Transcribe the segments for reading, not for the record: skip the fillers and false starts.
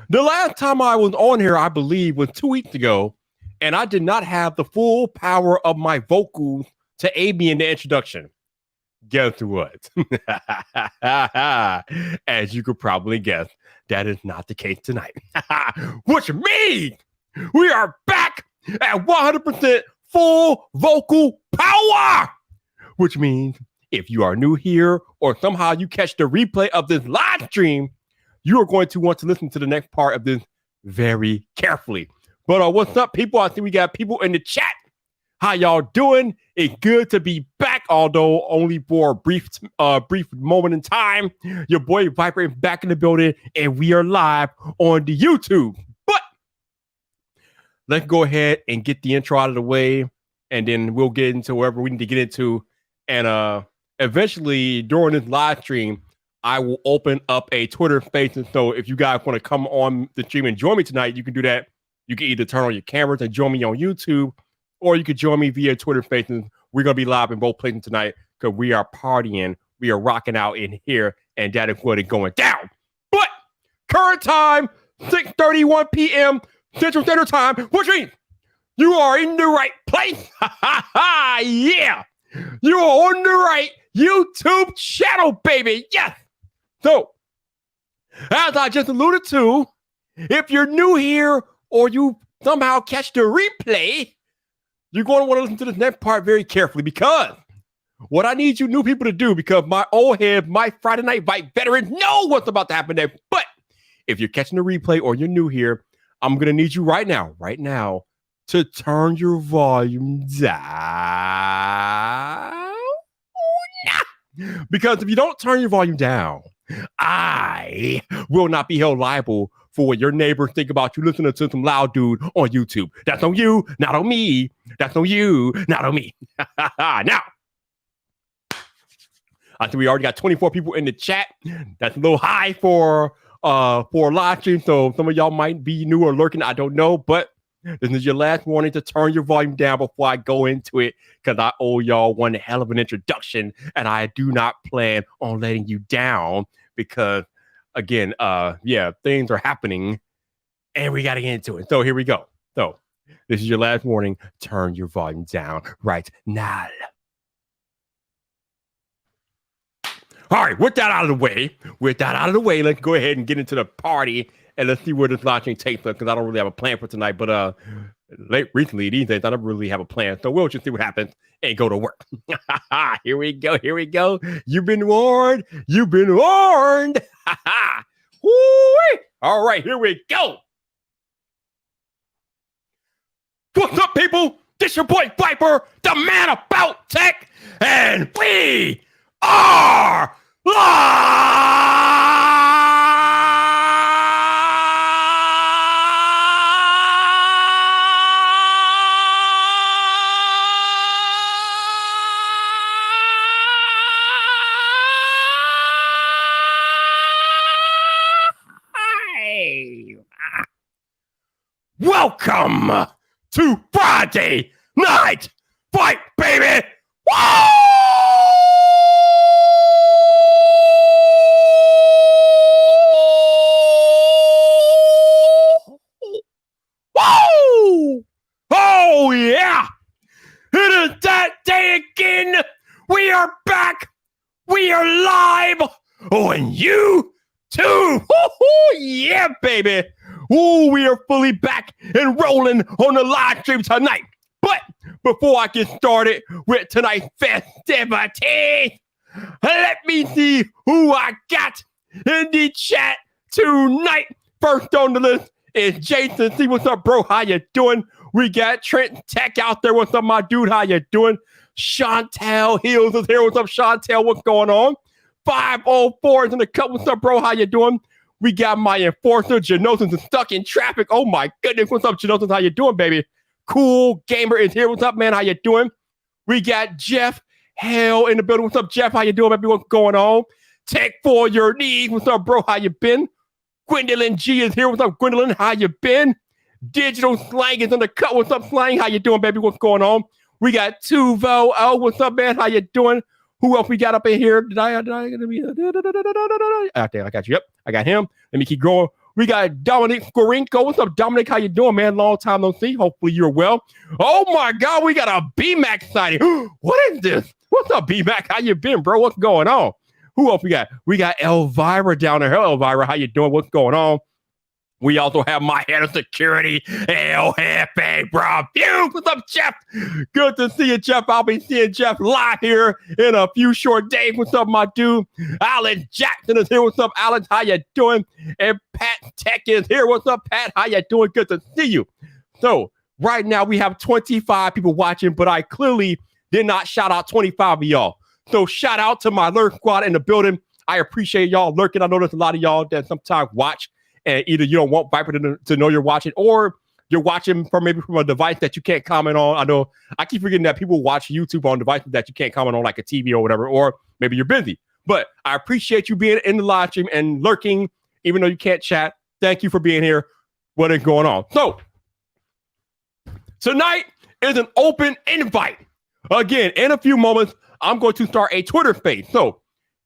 The last time I was on here, I believe, was 2 weeks ago, and I did not have the full power of my vocals to aid me in the introduction. Guess what? As you could probably guess, that is not the case tonight. Which means we are back at 100% full vocal power. Which means if you are new here or somehow you catch the replay of this live stream, you are going to want to listen to the next part of this very carefully. But what's up, people? I think we got people in the chat. How y'all doing? It's good to be back, although only for a brief moment in time. Your boy Viper is back in the building, and we are live on the YouTube. But let's go ahead and get the intro out of the way, and then we'll get into wherever we need to get into. And eventually, during this live stream, I will open up a Twitter space. And so if you guys want to come on the stream and join me tonight, you can do that. You can either turn on your cameras and join me on YouTube, or you could join me via Twitter Spaces. We're going to be live in both places tonight because we are partying. We are rocking out in here, and that is what is going down. But current time, 6:31 p.m. Central Standard Time, which means you are in the right place. Yeah. You are on the right YouTube channel, baby. Yes. So, as I just alluded to, if you're new here or you somehow catch the replay, you're going to want to listen to this next part very carefully, because what I need you new people to do, because my old head, my Friday Night Fight veterans know what's about to happen there. But if you're catching the replay or you're new here, I'm going to need you right now, to turn your volume down. Because if you don't turn your volume down, I will not be held liable for what your neighbors think about you listening to some loud dude on YouTube. That's on you, not on me. That's on you, not on me. Now, I think we already got 24 people in the chat. That's a little high for a live stream, so some of y'all might be new or lurking. I don't know, but this is your last warning to turn your volume down before I go into it, because I owe y'all one hell of an introduction, and I do not plan on letting you down because, again, things are happening, and we got to get into it. So here we go. So this is your last warning. Turn your volume down right now. All right, with that out of the way, let's go ahead and get into the party, and let's see where this live stream takes us, because I don't really have a plan for tonight. But recently, these days, I don't really have a plan. So we'll just see what happens and go to work. Here we go. You've been warned. All right, here we go. What's up, people? This your boy Viper, the man about tech, and we are Welcome to Friday Night Fight, baby! Woo! Woo! Oh, yeah! It is that day again! We are back! We are live on YouTube! Woo-hoo! Yeah, baby! Ooh, we are fully back and rolling on the live stream tonight. But before I get started with tonight's festivities, let me see who I got in the chat tonight. First on the list is Jason. See what's up, bro? How you doing? We got Trent Tech out there. What's up, my dude? How you doing? Chantel Hills is here. What's up, Chantel? What's going on? 504 is in the cup. What's up, bro? How you doing? We got my enforcer, Genosis, is stuck in traffic. Oh, my goodness. What's up, Genosis? How you doing, baby? Cool Gamer is here. What's up, man? How you doing? We got Jeff Hell in the building. What's up, Jeff? How you doing, baby? What's going on? Tech for your needs. What's up, bro? How you been? Gwendolyn G is here. What's up, Gwendolyn? How you been? Digital Slang is in the cut. What's up, Slang? How you doing, baby? What's going on? We got Tuvo. Oh, what's up, man? How you doing? Who else we got up in here? Did I gonna be? Okay, I got you. Yep, I got him. Let me keep going. We got Dominic Skorinko. What's up, Dominic? How you doing, man? Long time no see. Hopefully you're well. Oh my God, we got a B-Mac sighting. What is this? What's up, B-Mac? How you been, bro? What's going on? Who else we got? We got Elvira down there. Hello, Elvira. How you doing? What's going on? We also have my head of security, El Jefe, bro. What's up, Jeff? Good to see you, Jeff. I'll be seeing Jeff live here in a few short days. What's up, my dude? Alex Jackson is here. What's up, Alex? How you doing? And Pat Tech is here. What's up, Pat? How you doing? Good to see you. So right now we have 25 people watching, but I clearly did not shout out 25 of y'all. So shout out to my Lurk Squad in the building. I appreciate y'all lurking. I know there's a lot of y'all that sometimes watch and either you don't want Viper to know you're watching, or you're watching from a device that you can't comment on. I know I keep forgetting that people watch YouTube on devices that you can't comment on, like a TV or whatever, or maybe you're busy. But I appreciate you being in the live stream and lurking, even though you can't chat. Thank you for being here. What is going on? So tonight is an open invite. Again, in a few moments, I'm going to start a Twitter space. So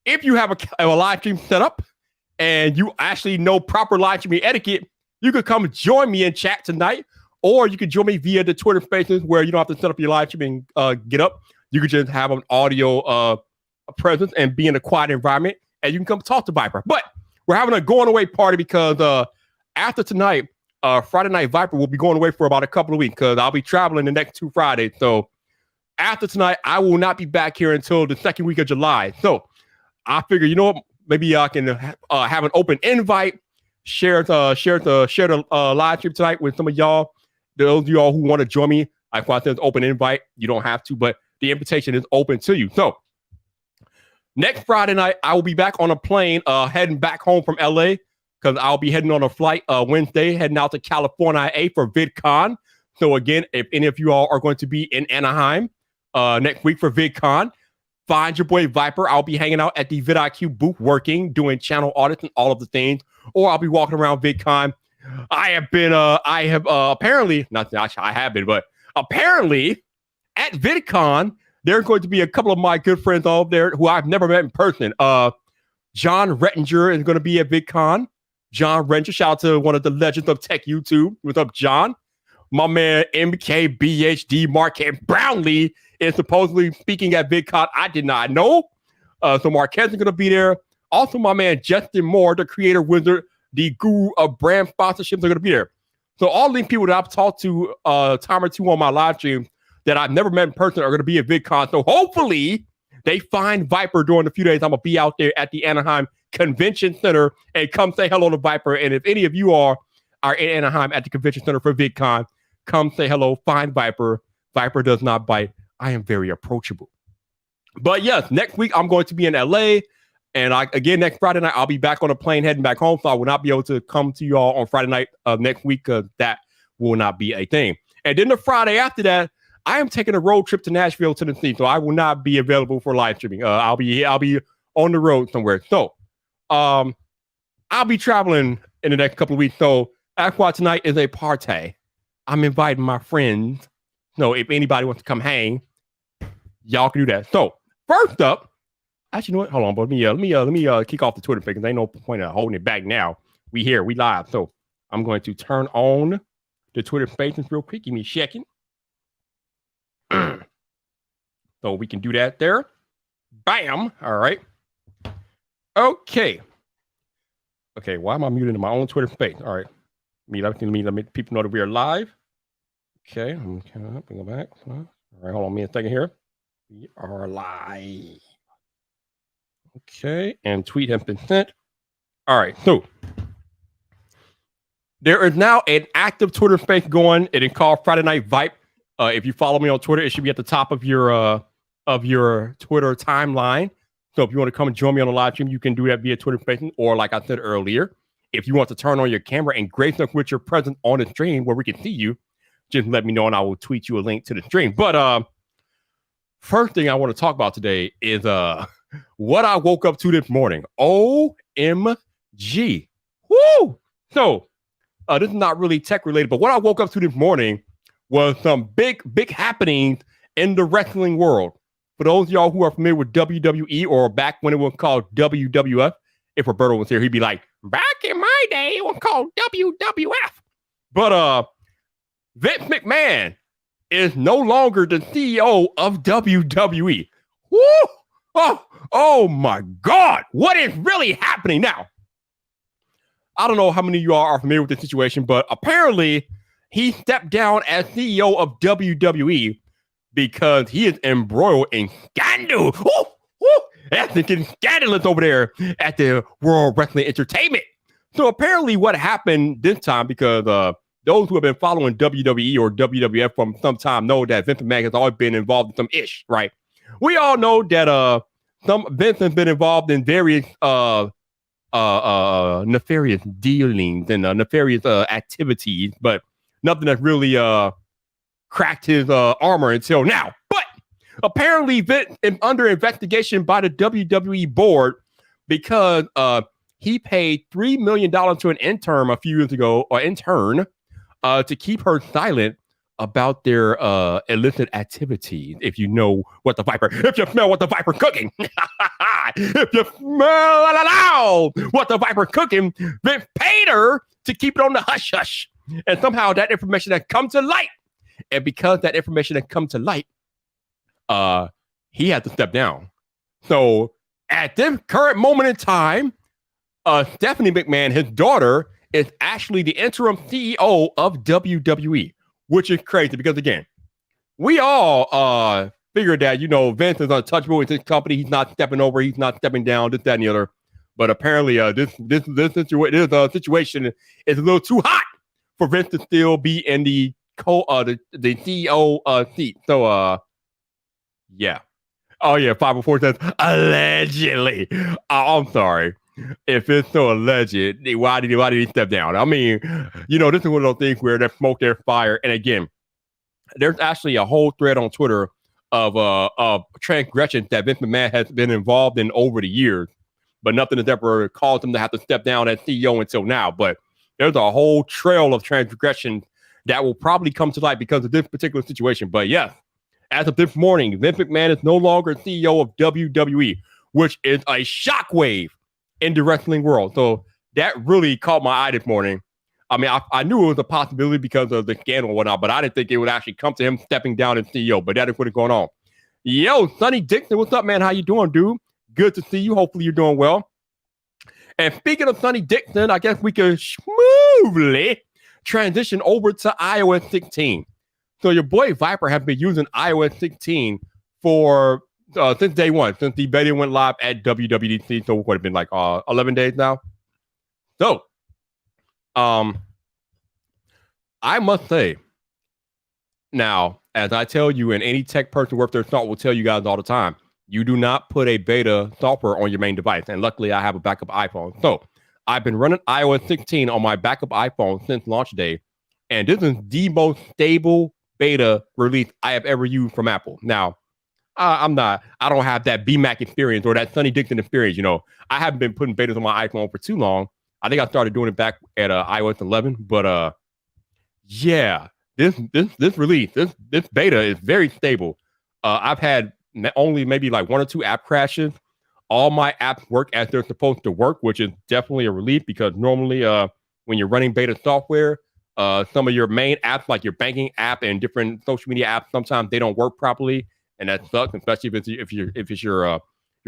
if you have a live stream set up, and you actually know proper live streaming etiquette, you could come join me in chat tonight, or you could join me via the Twitter spaces where you don't have to set up your live streaming get up. You could just have an audio presence and be in a quiet environment, and you can come talk to Viper. But we're having a going away party because after tonight, Friday Night Viper will be going away for about a couple of weeks because I'll be traveling the next 2 Fridays. So after tonight, I will not be back here until the second week of July. So I figure, you know what? Maybe I can have an open invite, share the live stream tonight with some of y'all. Those of y'all who want to join me, like I said, open invite. You don't have to, but the invitation is open to you. So next Friday night, I will be back on a plane heading back home from LA because I'll be heading on a flight Wednesday, heading out to California for VidCon. So again, if any of you all are going to be in Anaheim next week for VidCon, find your boy Viper. I'll be hanging out at the vidIQ booth working, doing channel audits and all of the things, or I'll be walking around VidCon. Apparently at VidCon, there's going to be a couple of my good friends over there who I've never met in person. John Rettinger is going to be at VidCon. John Rettinger, shout out to one of the legends of tech YouTube. What's up, John? My man MKBHD Marquez Brownlee is supposedly speaking at VidCon. I did not know. So Marquez is going to be there. Also, my man Justin Moore, the creator wizard, the guru of brand sponsorships, are going to be there. So all these people that I've talked to a time or two on my live stream that I've never met in person are going to be at VidCon. So hopefully they find Viper during the few days I'm going to be out there at the Anaheim Convention Center and come say hello to Viper. And if any of you are in Anaheim at the Convention Center for VidCon, come say hello, find Viper. Viper does not bite. I am very approachable. But yes, next week I'm going to be in LA. And next Friday night, I'll be back on a plane heading back home. So I will not be able to come to you all on Friday night next week because that will not be a thing. And then the Friday after that, I am taking a road trip to Nashville, Tennessee. So I will not be available for live streaming. I'll be on the road somewhere. So I'll be traveling in the next couple of weeks. So that's why tonight is a party. I'm inviting my friends. So if anybody wants to come hang, y'all can do that. So first up, actually, you know what? Hold on, but let me kick off the Twitter because ain't no point of holding it back now. We here, we live. So I'm going to turn on the Twitter Spaces real quick. Give me a second. So we can do that there. Bam. All right. Okay. Okay. Why am I muted in my own Twitter space? All right. Let me people know that we are live. Okay. I'm coming up and go back. All right. Hold on me a second here. We are live. Okay. And tweet has been sent. All right. So there is now an active Twitter space going. It is called Friday Night Vipe. If you follow me on Twitter, it should be at the top of your Twitter timeline. So if you want to come and join me on the live stream, you can do that via Twitter Spaces, or like I said earlier, if you want to turn on your camera and grace us with your presence on the stream where we can see you, just let me know and I will tweet you a link to the stream. But first thing I want to talk about today is what I woke up to this morning. OMG. Woo! So this is not really tech related, but what I woke up to this morning was some big happenings in the wrestling world. For those of y'all who are familiar with WWE or back when it was called WWF, if Roberto was here, he'd be like, back in my day, it was called WWF. But Vince McMahon is no longer the CEO of WWE. Woo! Oh my God. What is really happening now? I don't know how many of you are familiar with the situation, but apparently he stepped down as CEO of WWE because he is embroiled in scandal. That's getting scandalous over there at the World Wrestling Entertainment. So apparently what happened this time, because those who have been following WWE or WWF from some time know that Vince McMahon has always been involved in some ish, right? We all know that Vince has been involved in various nefarious dealings and nefarious activities, but nothing that's really cracked his armor until now. But apparently Vince is under investigation by the WWE board because he paid $3 million to an intern a few years ago, or intern, to keep her silent about their illicit activities. If you know what the Viper, if you smell what the Viper cooking, if you smell what the Viper cooking, Vince paid her to keep it on the hush hush. And somehow that information has come to light. And because that information has come to light, he had to step down. So at this current moment in time, Stephanie McMahon, his daughter, is actually the interim CEO of WWE, which is crazy because, again, we all figured that, Vince is untouchable with his company. He's not stepping over. He's not stepping down, this, that, and the other. But apparently this situation is a little too hot for Vince to still be in the CEO seat. So, yeah. Oh, yeah, 504 says, allegedly. I'm sorry. If it's so alleged, why did he step down? I mean, this is one of those things where there's smoke, there's fire. And again, there's actually a whole thread on Twitter of transgressions that Vince McMahon has been involved in over the years, but nothing has ever caused him to have to step down as CEO until now. But there's a whole trail of transgressions that will probably come to light because of this particular situation. But yes, as of this morning, Vince McMahon is no longer CEO of WWE, which is a shockwave in the wrestling world. So that really caught my eye this morning. I mean, I knew it was a possibility because of the scandal and whatnot, but I didn't think it would actually come to him stepping down as CEO. But that is what is going on. Yo, Sonny Dixon, what's up, man? How you doing, dude? Good to see you. Hopefully you're doing well. And speaking of Sonny Dixon, I guess we can smoothly transition over to iOS 16. So your boy Viper has been using iOS 16 for since day one, since the beta went live at WWDC. So what would have been like 11 days now. So, I must say, now, as I tell you, and any tech person worth their salt will tell you guys all the time, you do not put a beta software on your main device. And luckily, I have a backup iPhone. So I've been running iOS 16 on my backup iPhone since launch day. And this is the most stable beta release I have ever used from Apple. Now, I don't have that BMAC experience or that Sonny Dixon experience. I haven't been putting betas on my iPhone for too long. I think I started doing it back at iOS 11. But yeah, this release, this beta is very stable. I've had only maybe like one or two app crashes. All my apps work as they're supposed to work, which is definitely a relief because normally when you're running beta software, some of your main apps like your banking app and different social media apps, sometimes they don't work properly. And that sucks, especially if it's your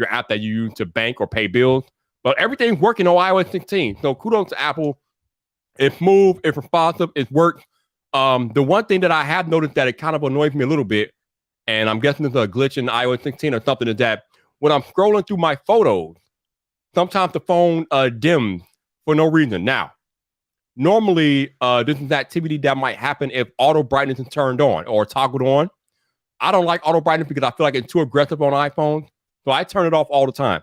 app that you use to bank or pay bills. But everything's working on iOS 16. So kudos to Apple. It's smooth, it's responsive, it works. The one thing that I have noticed that it kind of annoys me a little bit, and I'm guessing it's a glitch in iOS 16 or something, is that when I'm scrolling through my photos, sometimes the phone dims for no reason. Now, normally this is activity that might happen if auto brightness is turned on or toggled on. I don't like auto brightness because I feel like it's too aggressive on iPhones. So I turn it off all the time.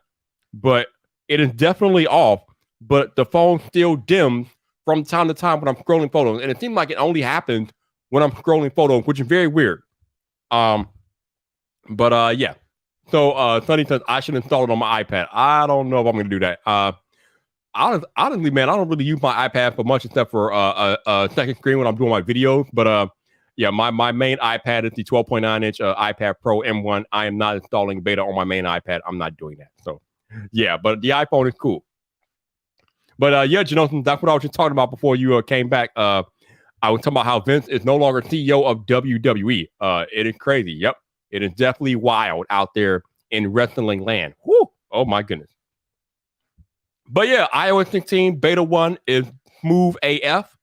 But it is definitely off. But the phone still dims from time to time when I'm scrolling photos. And it seems like it only happens when I'm scrolling photos, which is very weird. Yeah. So Sonny says I should install it on my iPad. I don't know if I'm going to do that. Honestly, man, I don't really use my iPad for much except for a second screen when I'm doing my videos. But yeah, my main iPad is the 12.9-inch iPad Pro M1. I am not installing beta on my main iPad. I'm not doing that. So, yeah, but the iPhone is cool. But yeah, Jonathan, that's what I was just talking about before you came back. I was talking about how Vince is no longer CEO of WWE. It is crazy. Yep. It is definitely wild out there in wrestling land. Whew. Oh my goodness. But yeah, iOS 16 beta 1 is smooth AF.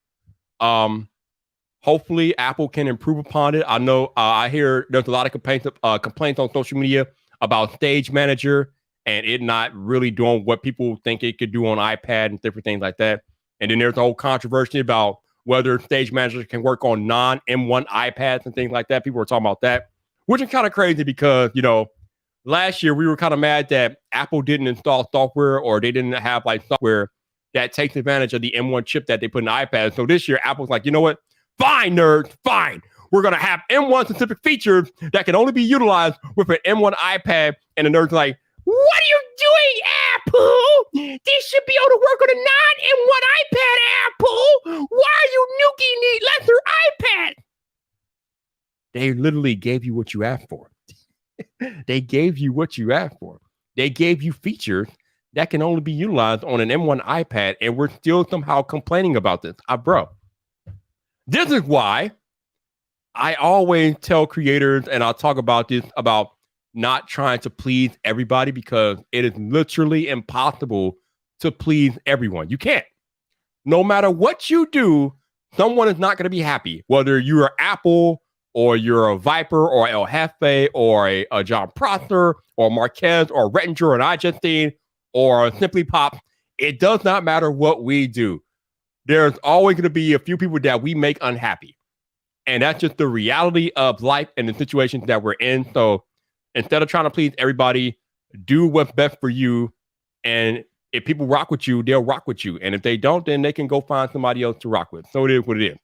Hopefully Apple can improve upon it. I know I hear there's a lot of complaints on social media about Stage Manager and it not really doing what people think it could do on iPad and different things like that. And then there's a whole controversy about whether Stage Manager can work on non-M1 iPads and things like that. People were talking about that, which is kind of crazy because, last year we were kind of mad that Apple didn't install software or they didn't have like software that takes advantage of the M1 chip that they put in the iPad. So this year Apple's like, you know what? Fine, nerds, fine. We're going to have M1 specific features that can only be utilized with an M1 iPad. And the nerds are like, what are you doing, Apple? This should be able to work on a non-M1 iPad, Apple. Why are you nuking the lesser iPad? They literally gave you what you asked for. They gave you what you asked for. They gave you features that can only be utilized on an M1 iPad, and we're still somehow complaining about this. Bro, this is why I always tell creators, and I'll talk about this, about not trying to please everybody, because it is literally impossible to please everyone. You can't. No matter what you do, someone is not going to be happy, whether you're Apple or you're a Viper or El Jefe or a John Prosser or Marquez or Rettinger or an iJustine or Simply Pop. It does not matter what we do. There's always going to be a few people that we make unhappy. And that's just the reality of life and the situations that we're in. So instead of trying to please everybody, do what's best for you. And if people rock with you, they'll rock with you. And if they don't, then they can go find somebody else to rock with. So it is what it is.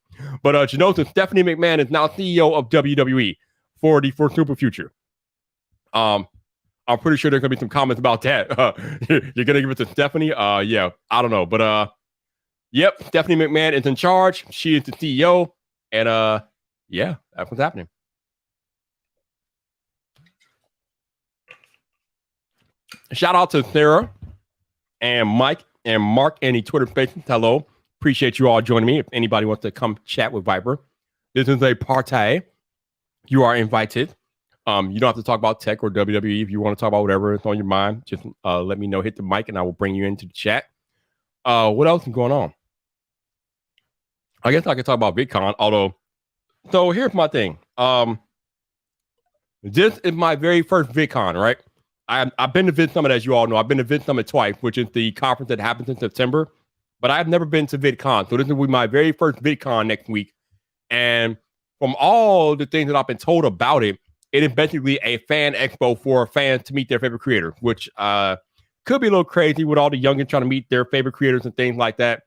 But Stephanie McMahon is now CEO of WWE for the foreseeable future. I'm pretty sure there's going to be some comments about that. You're going to give it to Stephanie? Yeah, I don't know. But yep, Stephanie McMahon is in charge. She is the CEO. And yeah, that's what's happening. Shout out to Sarah and Mike and Mark and the Twitter Spaces. Hello. Appreciate you all joining me. If anybody wants to come chat with Viper, this is a party. You are invited. You don't have to talk about tech or WWE. If you want to talk about whatever is on your mind, just let me know. Hit the mic and I will bring you into the chat. What else is going on? I guess I could talk about VidCon, although, so here's my thing. This is my very first VidCon, right? I've been to VidSummit, as you all know. I've been to VidSummit twice, which is the conference that happens in September, but I've never been to VidCon. So this will be my very first VidCon next week. And from all the things that I've been told about it, it is basically a fan expo for fans to meet their favorite creator, which could be a little crazy with all the youngins trying to meet their favorite creators and things like that.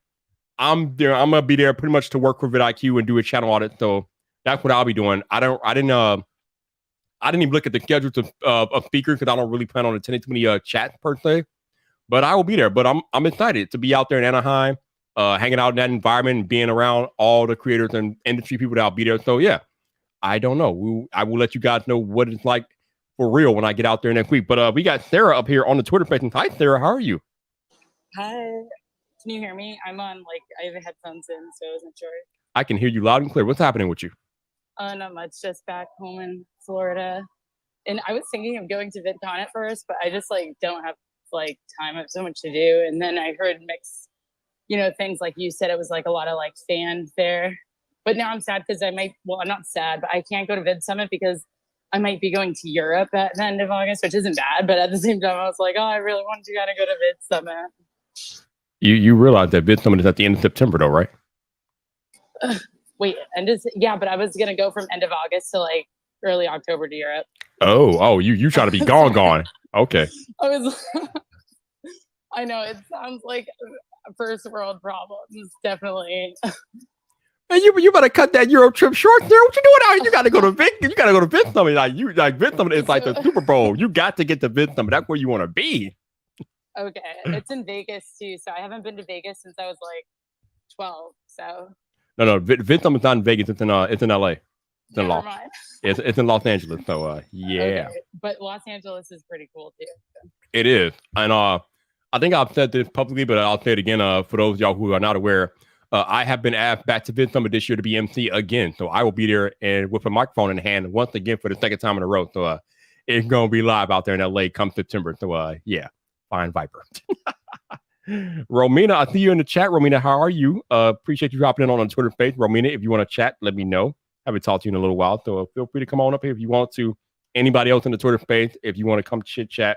I'm there. I'm gonna be there pretty much to work for vidIQ and do a channel audit. So that's what I'll be doing. I didn't even look at the schedules of speakers because I don't really plan on attending too many chats per se. But I will be there. But I'm excited to be out there in Anaheim, hanging out in that environment and being around all the creators and industry people that'll be there. So yeah, I don't know. I will let you guys know what it's like for real when I get out there next week. But we got Sarah up here on the Twitter page. Hi, Sarah. How are you? Hi. Can you hear me? I'm on, I have headphones in, so I wasn't sure. I can hear you loud and clear. What's happening with you? Not much. Just back home in Florida. And I was thinking of going to VidCon at first, but I just, don't have, time. I have so much to do. And then I heard mixed, things like you said. It was, a lot of, fans there. But now I'm sad because I'm not sad, but I can't go to VidSummit because I might be going to Europe at the end of August, which isn't bad. But at the same time, I was like, oh, I really want to kind of go to VidSummit. You realize that VidSummit is at the end of September, though, right? Wait, but I was gonna go from end of August to early October to Europe. Oh, you try to be gone. Okay. I know it sounds like first world problems, definitely. And you better cut that Euro trip short, there. What you doing out here? You gotta go to VidSummit. VidSummit is like the Super Bowl. You got to get to VidSummit. That's where you want to be. Okay, it's in Vegas too, so I haven't been to Vegas since I was 12. So no, VidSummit's not in Vegas. It's in LA. It's in it's in Los Angeles. So yeah. Okay. But Los Angeles is pretty cool too. It is, and I I think I've said this publicly, but I'll say it again. For those of y'all who are not aware, I have been asked back to Vid Summit this year to be MC again. So I will be there and with a microphone in hand once again for the second time in a row. So it's gonna be live out there in LA come September. So yeah, fine Viper. Romina, I see you in the chat. Romina, how are you? Appreciate you dropping in on Twitter space. Romina, if you want to chat, let me know. I haven't talked to you in a little while, so feel free to come on up here if you want to. Anybody else in the Twitter space, if you want to come chit chat,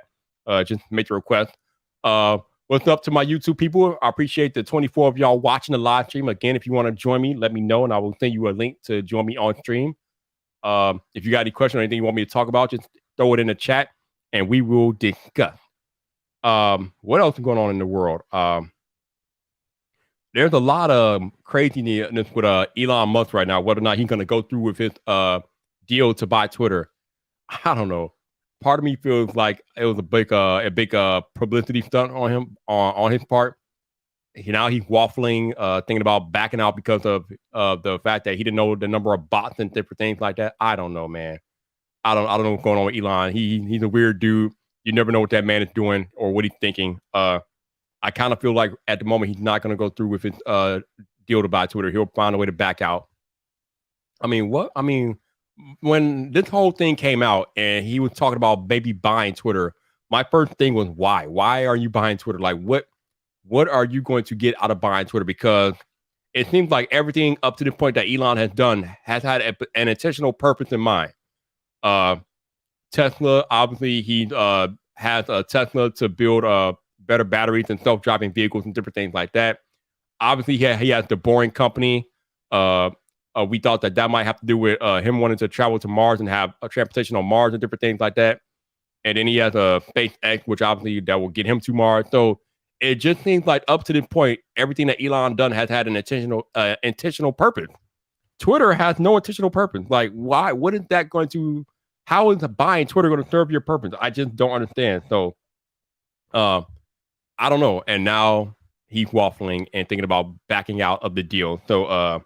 just make your request. What's up to my YouTube people? I appreciate the 24 of y'all watching the live stream. Again, if you want to join me, let me know, and I will send you a link to join me on stream. If you got any questions or anything you want me to talk about, just throw it in the chat, and we will discuss. What else is going on in the world? There's a lot of craziness with Elon Musk right now, whether or not he's going to go through with his deal to buy Twitter. I don't know. Part of me feels like it was a big publicity stunt on him on his part. Now he's waffling, thinking about backing out because of the fact that he didn't know the number of bots and different things like that. I don't know, man. I don't know what's going on with Elon. He's a weird dude. You never know what that man is doing or what he's thinking. I kind of feel like at the moment he's not going to go through with his deal to buy Twitter. He'll find a way to back out. I mean, what? I mean, when this whole thing came out and he was talking about maybe buying Twitter, my first thing was why? Why are you buying Twitter? Like, what are you going to get out of buying Twitter? Because it seems like everything up to the point that Elon has done has had an intentional purpose in mind. Tesla, obviously, he has a Tesla to build better batteries and self-driving vehicles and different things like that. Obviously, he has the Boring Company. We thought that might have to do with him wanting to travel to Mars and have a transportation on Mars and different things like that. And then he has a SpaceX, which obviously that will get him to Mars. So it just seems like up to this point, everything that Elon done has had an intentional purpose. Twitter has no intentional purpose. Like, why? What is that going to? How is buying Twitter going to serve your purpose? I just don't understand. So, I don't know. And now he's waffling and thinking about backing out of the deal. So,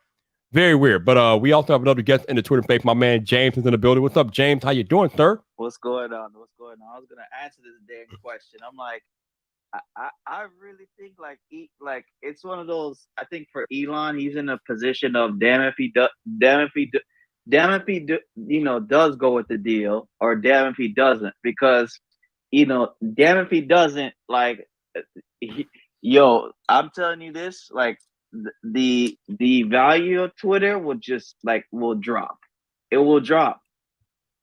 very weird. But we also have another guest in the Twitter space. My man James is in the building. What's up, James? How you doing, sir? What's going on? I was gonna answer this damn question. I'm like, I really think like it's one of those. I think for Elon, he's in a position of damn if he does go with the deal, or damn if he doesn't, because damn if he doesn't, like, I'm telling you this, like, the value of Twitter will drop. It will drop.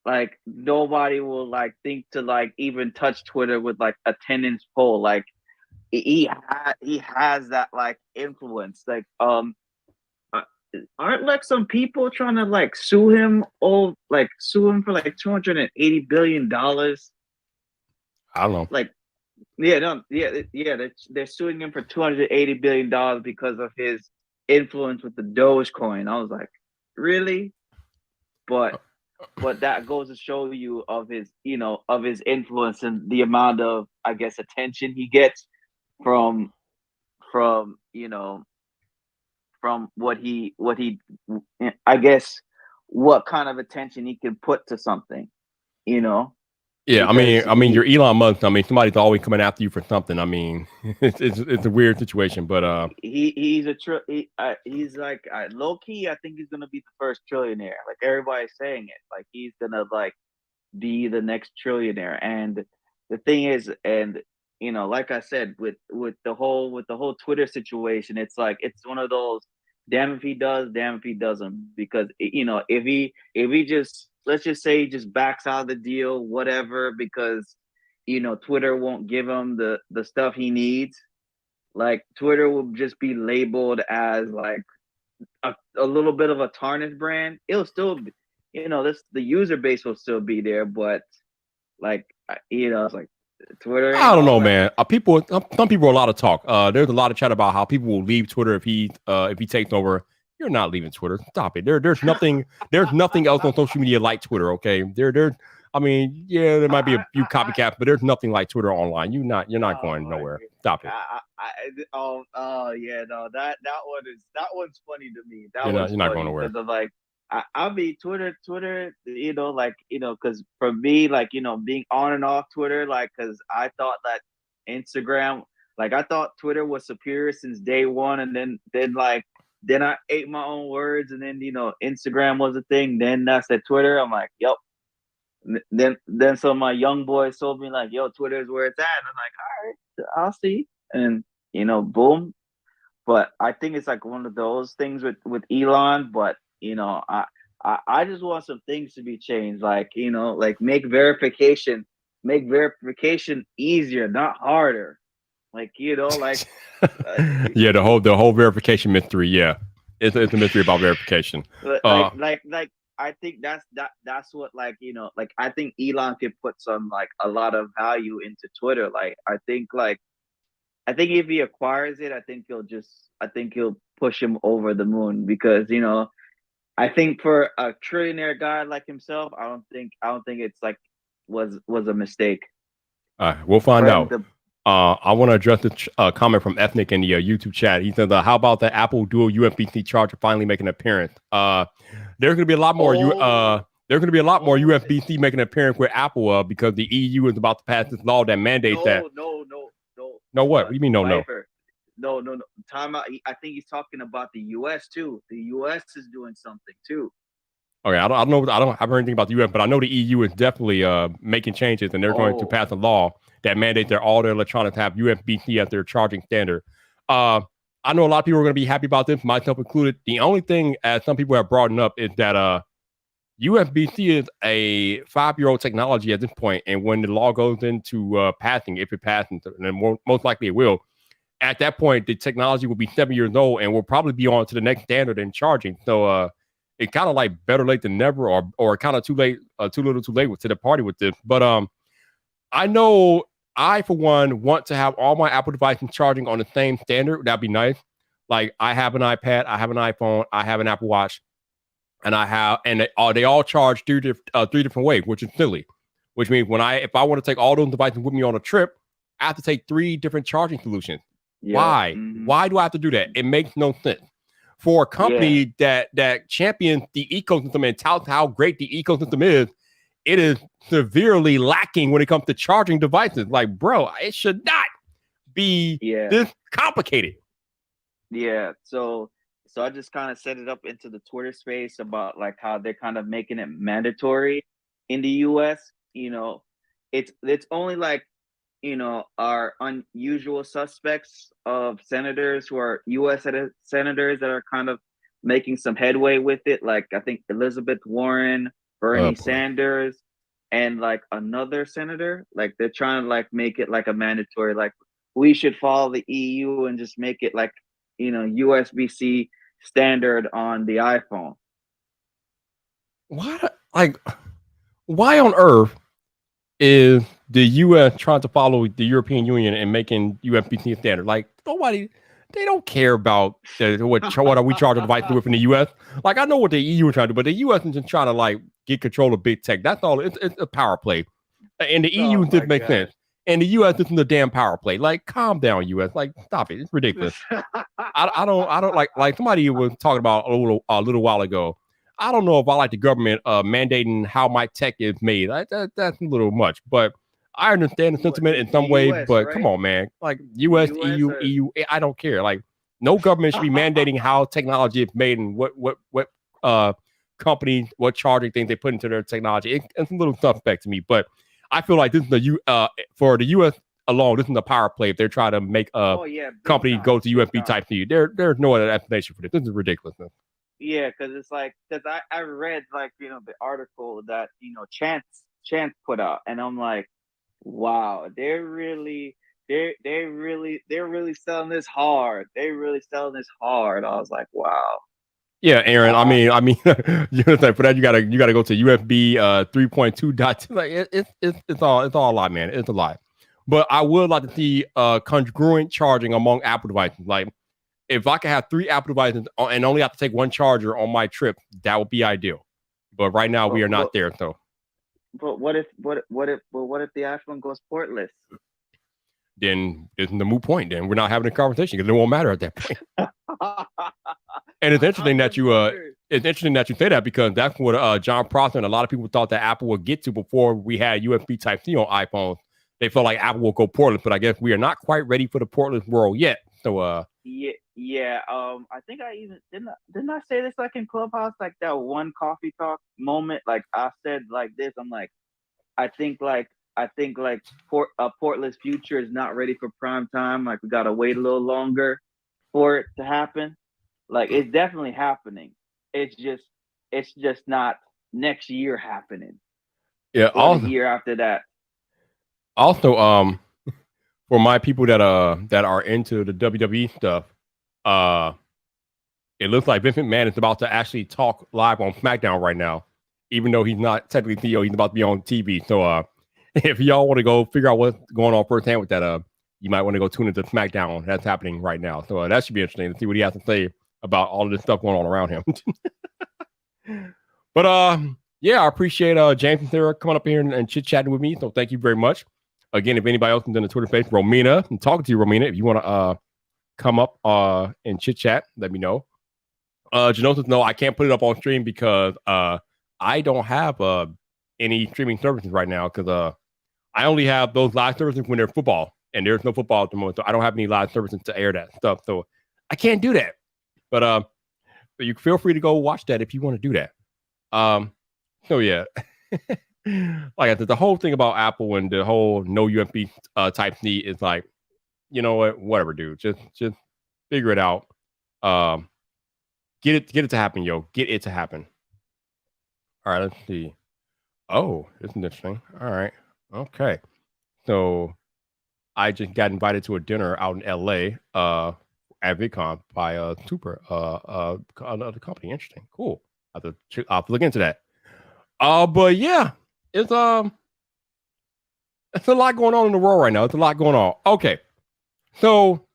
Like, nobody will like think to like even touch Twitter with like a 10-inch pole. Like, he has that like influence. Like, aren't like some people trying to like sue him for like $280 billion? I don't know. Like, they're suing him for $280 billion because of his influence with the Dogecoin. I was like, really? But that goes to show you of his influence and the amount of, I guess, attention he gets from what he I guess what kind of attention he can put to something, Yeah, I mean, you're Elon Musk. I mean, somebody's always coming after you for something. I mean, it's a weird situation, but he's like, low key. I think he's gonna be the first trillionaire. Like, everybody's saying it. Like, he's gonna like be the next trillionaire. And the thing is, and like I said, with the whole Twitter situation, it's like, it's one of those damn if he does, damn if he doesn't. Because if he just, let's just say he just backs out of the deal, whatever, because Twitter won't give him the stuff he needs. Like, Twitter will just be labeled as like a little bit of a tarnished brand. It'll still be, the user base will still be there, but like, it's like Twitter. I don't know, man. Some people are a lot of talk. There's a lot of chat about how people will leave Twitter if he takes over. You're not leaving Twitter. Stop it. There's nothing else on social media like Twitter. Okay. I mean, yeah, there might be a few copycats, but there's nothing like Twitter online. You're not going nowhere. Stop it. Yeah, no, that one's funny to me. You're not going nowhere. Like, I'll be Twitter, because for me, like, being on and off Twitter, like, because I thought that Instagram Like I thought Twitter was superior since day one, and then I ate my own words, and then Instagram was a thing. Then I said Twitter. I'm like, yep. Then some of my young boys told me like, yo, Twitter is where it's at. And I'm like, all right, I'll see. And boom. But I think it's like one of those things with Elon. But I just want some things to be changed, like like make verification easier, not harder. Like like yeah, the whole verification mystery. Yeah, it's a mystery about verification. like I think that's what like I think Elon could put some like a lot of value into Twitter. Like I think if he acquires it, I think he'll push him over the moon, because I think for a trillionaire guy like himself, I don't think it's like was a mistake. We'll find out. I want to address the comment from Ethnic in the YouTube chat. He said, "How about the Apple Dual USB-C charger finally making an appearance?" There's going to be a lot more. There's going to be a lot more USB-C making an appearance with Apple because the EU is about to pass this law that mandates that. No. No, what? What do you mean? No. Time out. I think he's talking about the US too. The US is doing something too. Okay, I don't know. I don't have anything about the US, but I know the EU is definitely making changes, and they're going to pass a law that mandates all their electronics have USB-C as their charging standard. I know a lot of people are going to be happy about this, myself included. The only thing, as some people have brought up, is that USB-C is a 5-year-old technology at this point, and when the law goes into passing, if it passes, and most likely it will, at that point, the technology will be 7 years old and will probably be on to the next standard in charging. So it's kind of like better late than never, or kind of too late, too little too late to the party with this. But I know I, for one, want to have all my Apple devices charging on the same standard. That'd be nice. Like I have an iPad, I have an iPhone, I have an Apple Watch, and they all charge three different ways, which is silly. Which means if I want to take all those devices with me on a trip, I have to take 3 different charging solutions. Yeah. Why? Mm-hmm. Why do I have to do that? It makes no sense. For a company that champions the ecosystem and touts how great the ecosystem is, it is severely lacking when it comes to charging devices. Like, bro, it should not be this complicated. Yeah. So I just kind of set it up into the Twitter space about like how they're kind of making it mandatory in the US. It's only like our unusual suspects of senators who are U.S. senators that are kind of making some headway with it. Like I think Elizabeth Warren, Bernie Sanders, and like another senator. Like they're trying to like make it like a mandatory. Like we should follow the EU and just make it like USB-C standard on the iPhone. What? Like, why on earth is the U.S. trying to follow the European Union and making USB-C standard? Like they don't care about what are we charging devices with in the U.S. Like I know what the EU is trying to do, but the U.S. is just trying to like get control of big tech. That's all. It's a power play, and the EU just makes sense. And the U.S. isn't a damn power play. Like calm down, U.S. Like stop it. It's ridiculous. I don't like somebody was talking about a little while ago. I don't know if I like the government mandating how my tech is made. That's a little much, but I understand the sentiment in some way. But right? Come on, man. Like US EU, I don't care. Like no government should be mandating how technology is made and what companies, what charging things they put into their technology. It's a little suspect to me, but I feel like this is for the US alone. This is a power play if they're trying to make a company go to USB Type C. There's no other explanation for this. This is ridiculousness. Yeah, because I read like the article that Chance put out, and I'm like, wow, they're really selling this hard. They're really selling this hard. I was like, wow. Yeah, Aaron. I mean, for that you gotta go to USB 3.2. Like it's all a lot, man. It's a lot. But I would like to see congruent charging among Apple devices. Like if I could have 3 Apple devices and only have to take 1 charger on my trip, that would be ideal. But right now we are not there. So. But what if the iPhone goes portless? Then isn't the moot point. Then we're not having a conversation because it won't matter at that point. And it's interesting that you say that because that's what John Prosser and a lot of people thought that Apple would get to before we had USB Type C on iPhones. they feel like Apple will go Portland, but I guess we are not quite ready for the Portland world yet. So yeah. I think I even didn't I say this like in Clubhouse, like that one coffee talk moment. Like I said like this. I'm like, I think Portland's future is not ready for prime time. Like we gotta wait a little longer for it to happen. Like it's definitely happening. It's just not next year happening. yeah, Or also, the year after that. also, for my people that are into the WWE stuff, it looks like Vince McMahon is about to actually talk live on SmackDown right now, even though he's not technically CEO. He's about to be on TV. So if y'all want to go figure out what's going on firsthand with that, you might want to go tune into SmackDown. That's happening right now. So that should be interesting to see what he has to say about all of this stuff going on around him. But yeah, I appreciate James and Sarah coming up here and chit-chatting with me. So thank you very much. Again, if anybody else is in the Twitter space, Romina, I'm talking to you, Romina. If you want to come up and chit-chat, let me know. Genosis, no, I can't put it up on stream because I don't have any streaming services right now because I only have those live services when there's football, and there's no football at the moment, so I don't have any live services to air that stuff. So I can't do that. But you feel free to go watch that if you want to do that. So yeah, like I said, the whole thing about Apple and the whole no USB type C is like, you know what, whatever, dude. Just figure it out. Get it to happen, yo. Get it to happen. All right, let's see. Oh, this is interesting. All right, okay. So I just got invited to a dinner out in LA at VidCon by Super another company. Interesting, cool. I'll have to look into that. But yeah, it's a lot going on in the world right now. It's a lot going on. Okay, so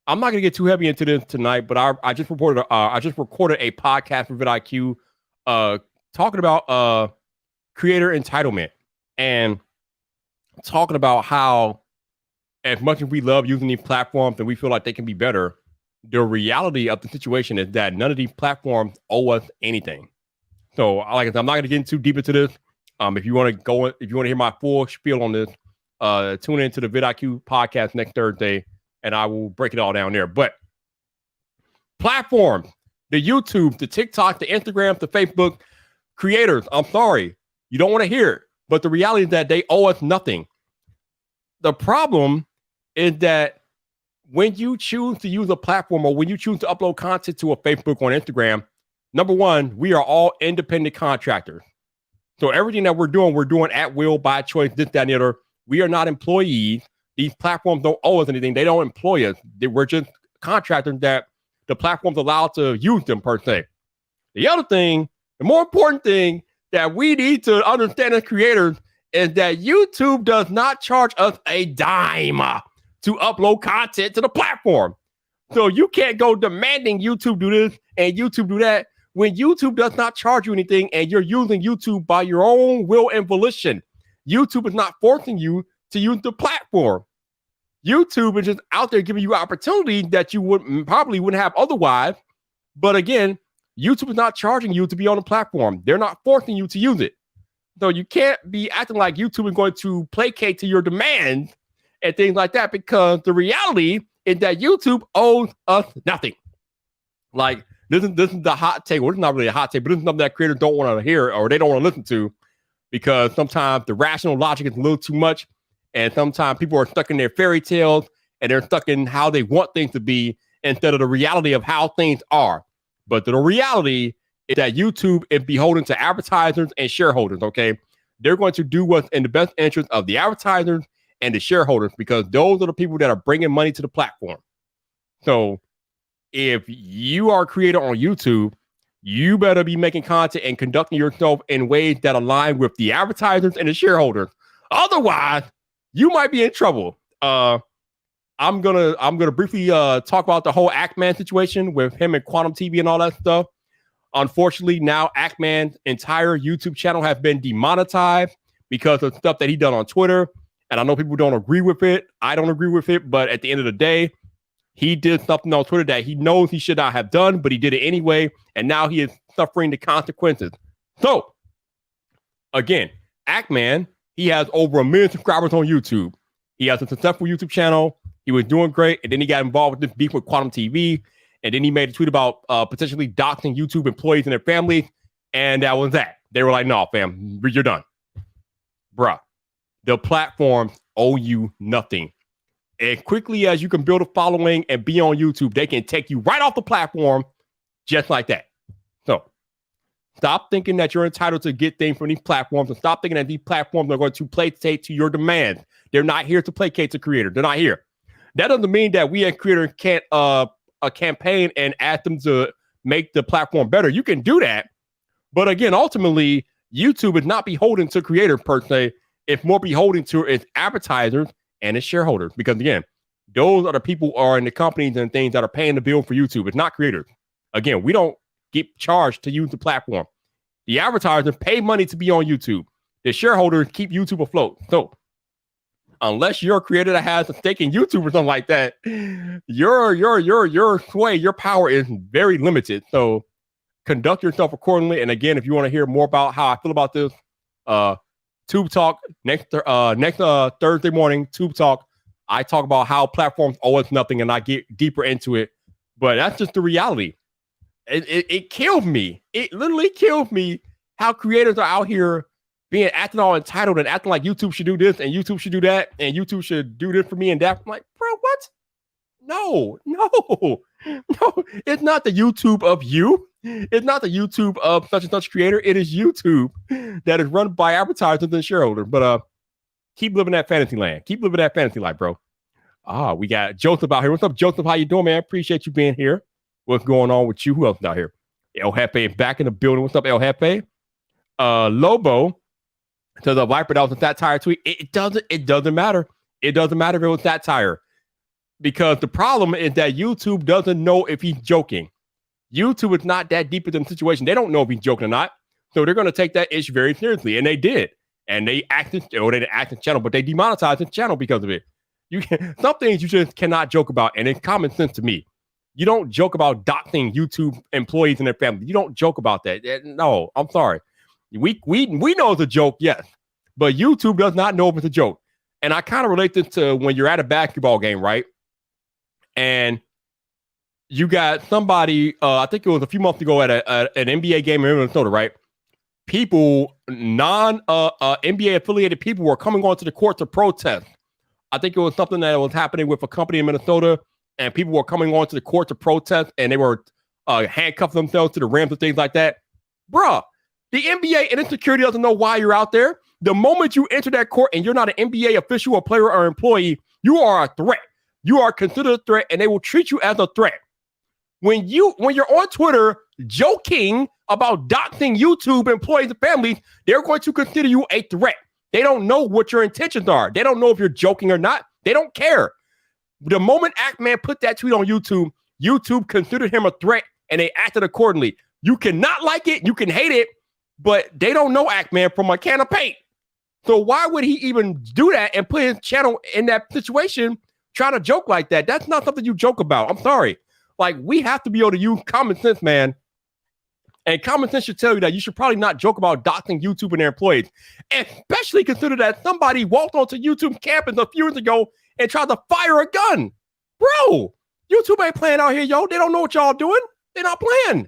I'm not gonna get too heavy into this tonight, but I just recorded a podcast for vidIQ, talking about creator entitlement and talking about how, as much as we love using these platforms and we feel like they can be better, the reality of the situation is that none of these platforms owe us anything. So, like I said, I'm not going to get too deep into this. If you want to hear my full spiel on this, tune into the vidIQ podcast next Thursday, and I will break it all down there. But platforms, the YouTube, the TikTok, the Instagram, the Facebook, creators, I'm sorry, you don't want to hear it, but the reality is that they owe us nothing. The problem is that when you choose to use a platform or when you choose to upload content to a Facebook or an Instagram, number one, we are all independent contractors. So everything that we're doing at will, by choice, this, that, and the other. We are not employees. These platforms don't owe us anything. They don't employ us. We're just contractors that the platform's allowed to use them, per se. The other thing, the more important thing that we need to understand as creators is that YouTube does not charge us a dime to upload content to the platform. So you can't go demanding YouTube do this and YouTube do that when YouTube does not charge you anything and you're using YouTube by your own will and volition. YouTube is not forcing you to use the platform. YouTube is just out there giving you opportunities that you probably wouldn't have otherwise. But again, YouTube is not charging you to be on the platform. They're not forcing you to use it. So you can't be acting like YouTube is going to placate to your demands and things like that, because the reality is that YouTube owes us nothing. Like, this is the hot take. Well, it's not really a hot take, but this is something that creators don't want to hear or they don't want to listen to, because sometimes the rational logic is a little too much, and sometimes people are stuck in their fairy tales and they're stuck in how they want things to be instead of the reality of how things are. But the reality is that YouTube is beholden to advertisers and shareholders, okay? They're going to do what's in the best interest of the advertisers and the shareholders, because those are the people that are bringing money to the platform. So if you are a creator on YouTube, you better be making content and conducting yourself in ways that align with the advertisers and the shareholders. Otherwise, you might be in trouble. I'm gonna briefly talk about the whole Ackman situation with him and Quantum TV and all that stuff. Unfortunately, now Ackman's entire YouTube channel has been demonetized because of stuff that he done on Twitter. And I know people don't agree with it. I don't agree with it. But at the end of the day, he did something on Twitter that he knows he should not have done, but he did it anyway. And now he is suffering the consequences. So, again, Ackman He has over 1 million subscribers on YouTube. He has a successful YouTube channel. He was doing great, and then he got involved with this beef with Quantum TV, and then he made a tweet about potentially doxing YouTube employees and their families, and that was that. They were like, no, fam, you're done. Bruh, the platforms owe you nothing. As quickly as you can build a following and be on YouTube, they can take you right off the platform just like that. So stop thinking that you're entitled to get things from these platforms, and stop thinking that these platforms are going to placate to your demands. They're not here to placate the creator. They're not here. That doesn't mean that we as creators can't campaign and ask them to make the platform better. You can do that. But again, ultimately, YouTube is not beholden to creators per se. It's more beholden to its advertisers and its shareholders. Because again, those are the people who are in the companies and things that are paying the bill for YouTube. It's not creators. Again, we don't get charged to use the platform. The advertisers pay money to be on YouTube. The shareholders keep YouTube afloat. So unless you're a creator that has a stake in YouTube or something like that, your sway, your power is very limited. So conduct yourself accordingly. And again, if you want to hear more about how I feel about this, Tube Talk next Thursday morning, Tube Talk. I talk about how platforms owe us nothing, and I get deeper into it. But that's just the reality. It killed me. It literally killed me how creators are out here being acting all entitled and acting like YouTube should do this and YouTube should do that and YouTube should do this for me and that. I'm like, bro, what? No. It's not the YouTube of you. It's not the YouTube of such and such creator. It is YouTube that is run by advertisers and shareholders. But keep living that fantasy land. Keep living that fantasy life, bro. We got Joseph out here. What's up, Joseph? How you doing, man? Appreciate you being here. What's going on with you? Who else is out here? El Jefe back in the building. What's up, El Jefe? Lobo to the Viper, that was a satire tweet. It doesn't matter. It doesn't matter if it was satire. Because the problem is that YouTube doesn't know if he's joking. YouTube is not that deep into the situation. They don't know if he's joking or not. So they're going to take that issue very seriously. And they did. And they acted, or they didn't act in the channel, but they demonetized the channel because of it. Some things you just cannot joke about. And it's common sense to me. You don't joke about doxing YouTube employees and their family. You don't joke about that. No, I'm sorry. We know it's a joke, yes. But YouTube does not know if it's a joke. And I kind of relate this to when you're at a basketball game, right? And you got somebody, I think it was a few months ago at an NBA game in Minnesota, right? People, non-NBA affiliated people were coming onto the court to protest. I think it was something that was happening with a company in Minnesota, and people were coming onto the court to protest, and they were handcuffing themselves to the rims and things like that. Bruh, the NBA and its security doesn't know why you're out there. The moment you enter that court and you're not an NBA official or player or employee, you are a threat. You are considered a threat, and they will treat you as a threat. When you're on Twitter joking about doxing YouTube employees and families, they're going to consider you a threat. They don't know what your intentions are. They don't know if you're joking or not. They don't care. The moment Ackman put that tweet on YouTube, YouTube considered him a threat, and they acted accordingly. You cannot like it, you can hate it, but they don't know Ackman from a can of paint. So why would he even do that and put his channel in that situation, trying to joke like that? That's not something you joke about. I'm sorry. Like, we have to be able to use common sense, man. And common sense should tell you that you should probably not joke about doxing YouTube and their employees, especially consider that somebody walked onto YouTube campus a few years ago and tried to fire a gun. Bro, YouTube ain't playing out here, yo. They don't know what y'all doing. They're not playing.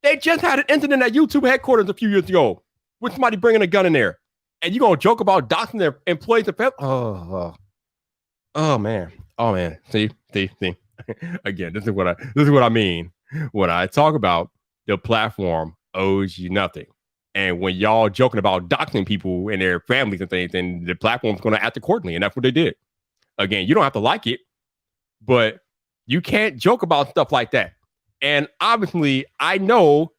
They just had an incident at YouTube headquarters a few years ago with somebody bringing a gun in there. And you going to joke about doxing their employees and family? Oh, man. See. Again, this is what I mean when I talk about the platform owes you nothing. And when y'all joking about doxing people and their families and things, then the platform's going to act accordingly. And that's what they did. Again, you don't have to like it, but you can't joke about stuff like that. And obviously, I know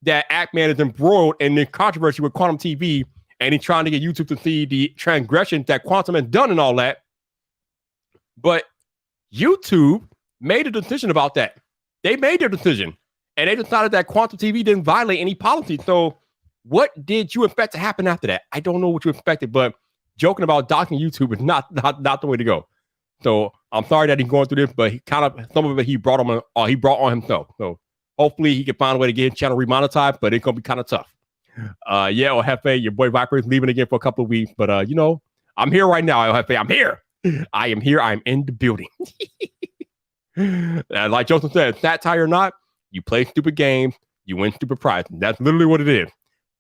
that Ackman is embroiled in the controversy with Quantum TV, and he's trying to get YouTube to see the transgressions that Quantum has done and all that. But YouTube made a decision about that. They made their decision, and they decided that Quantum TV didn't violate any policy. So what did you expect to happen after that? I don't know what you expected, but joking about doxing YouTube is not the way to go. So I'm sorry that he's going through this, but he kind of, some of it he brought on himself. So hopefully he can find a way to get his channel remonetized, but it's going to be kind of tough. Yeah, El Jefe, your boy Viper is leaving again for a couple of weeks, but I'm here right now, El Jefe. I'm here. I am here. I'm in the building. Like Joseph said, satire or not, you play stupid games, you win stupid prizes. That's literally what it is.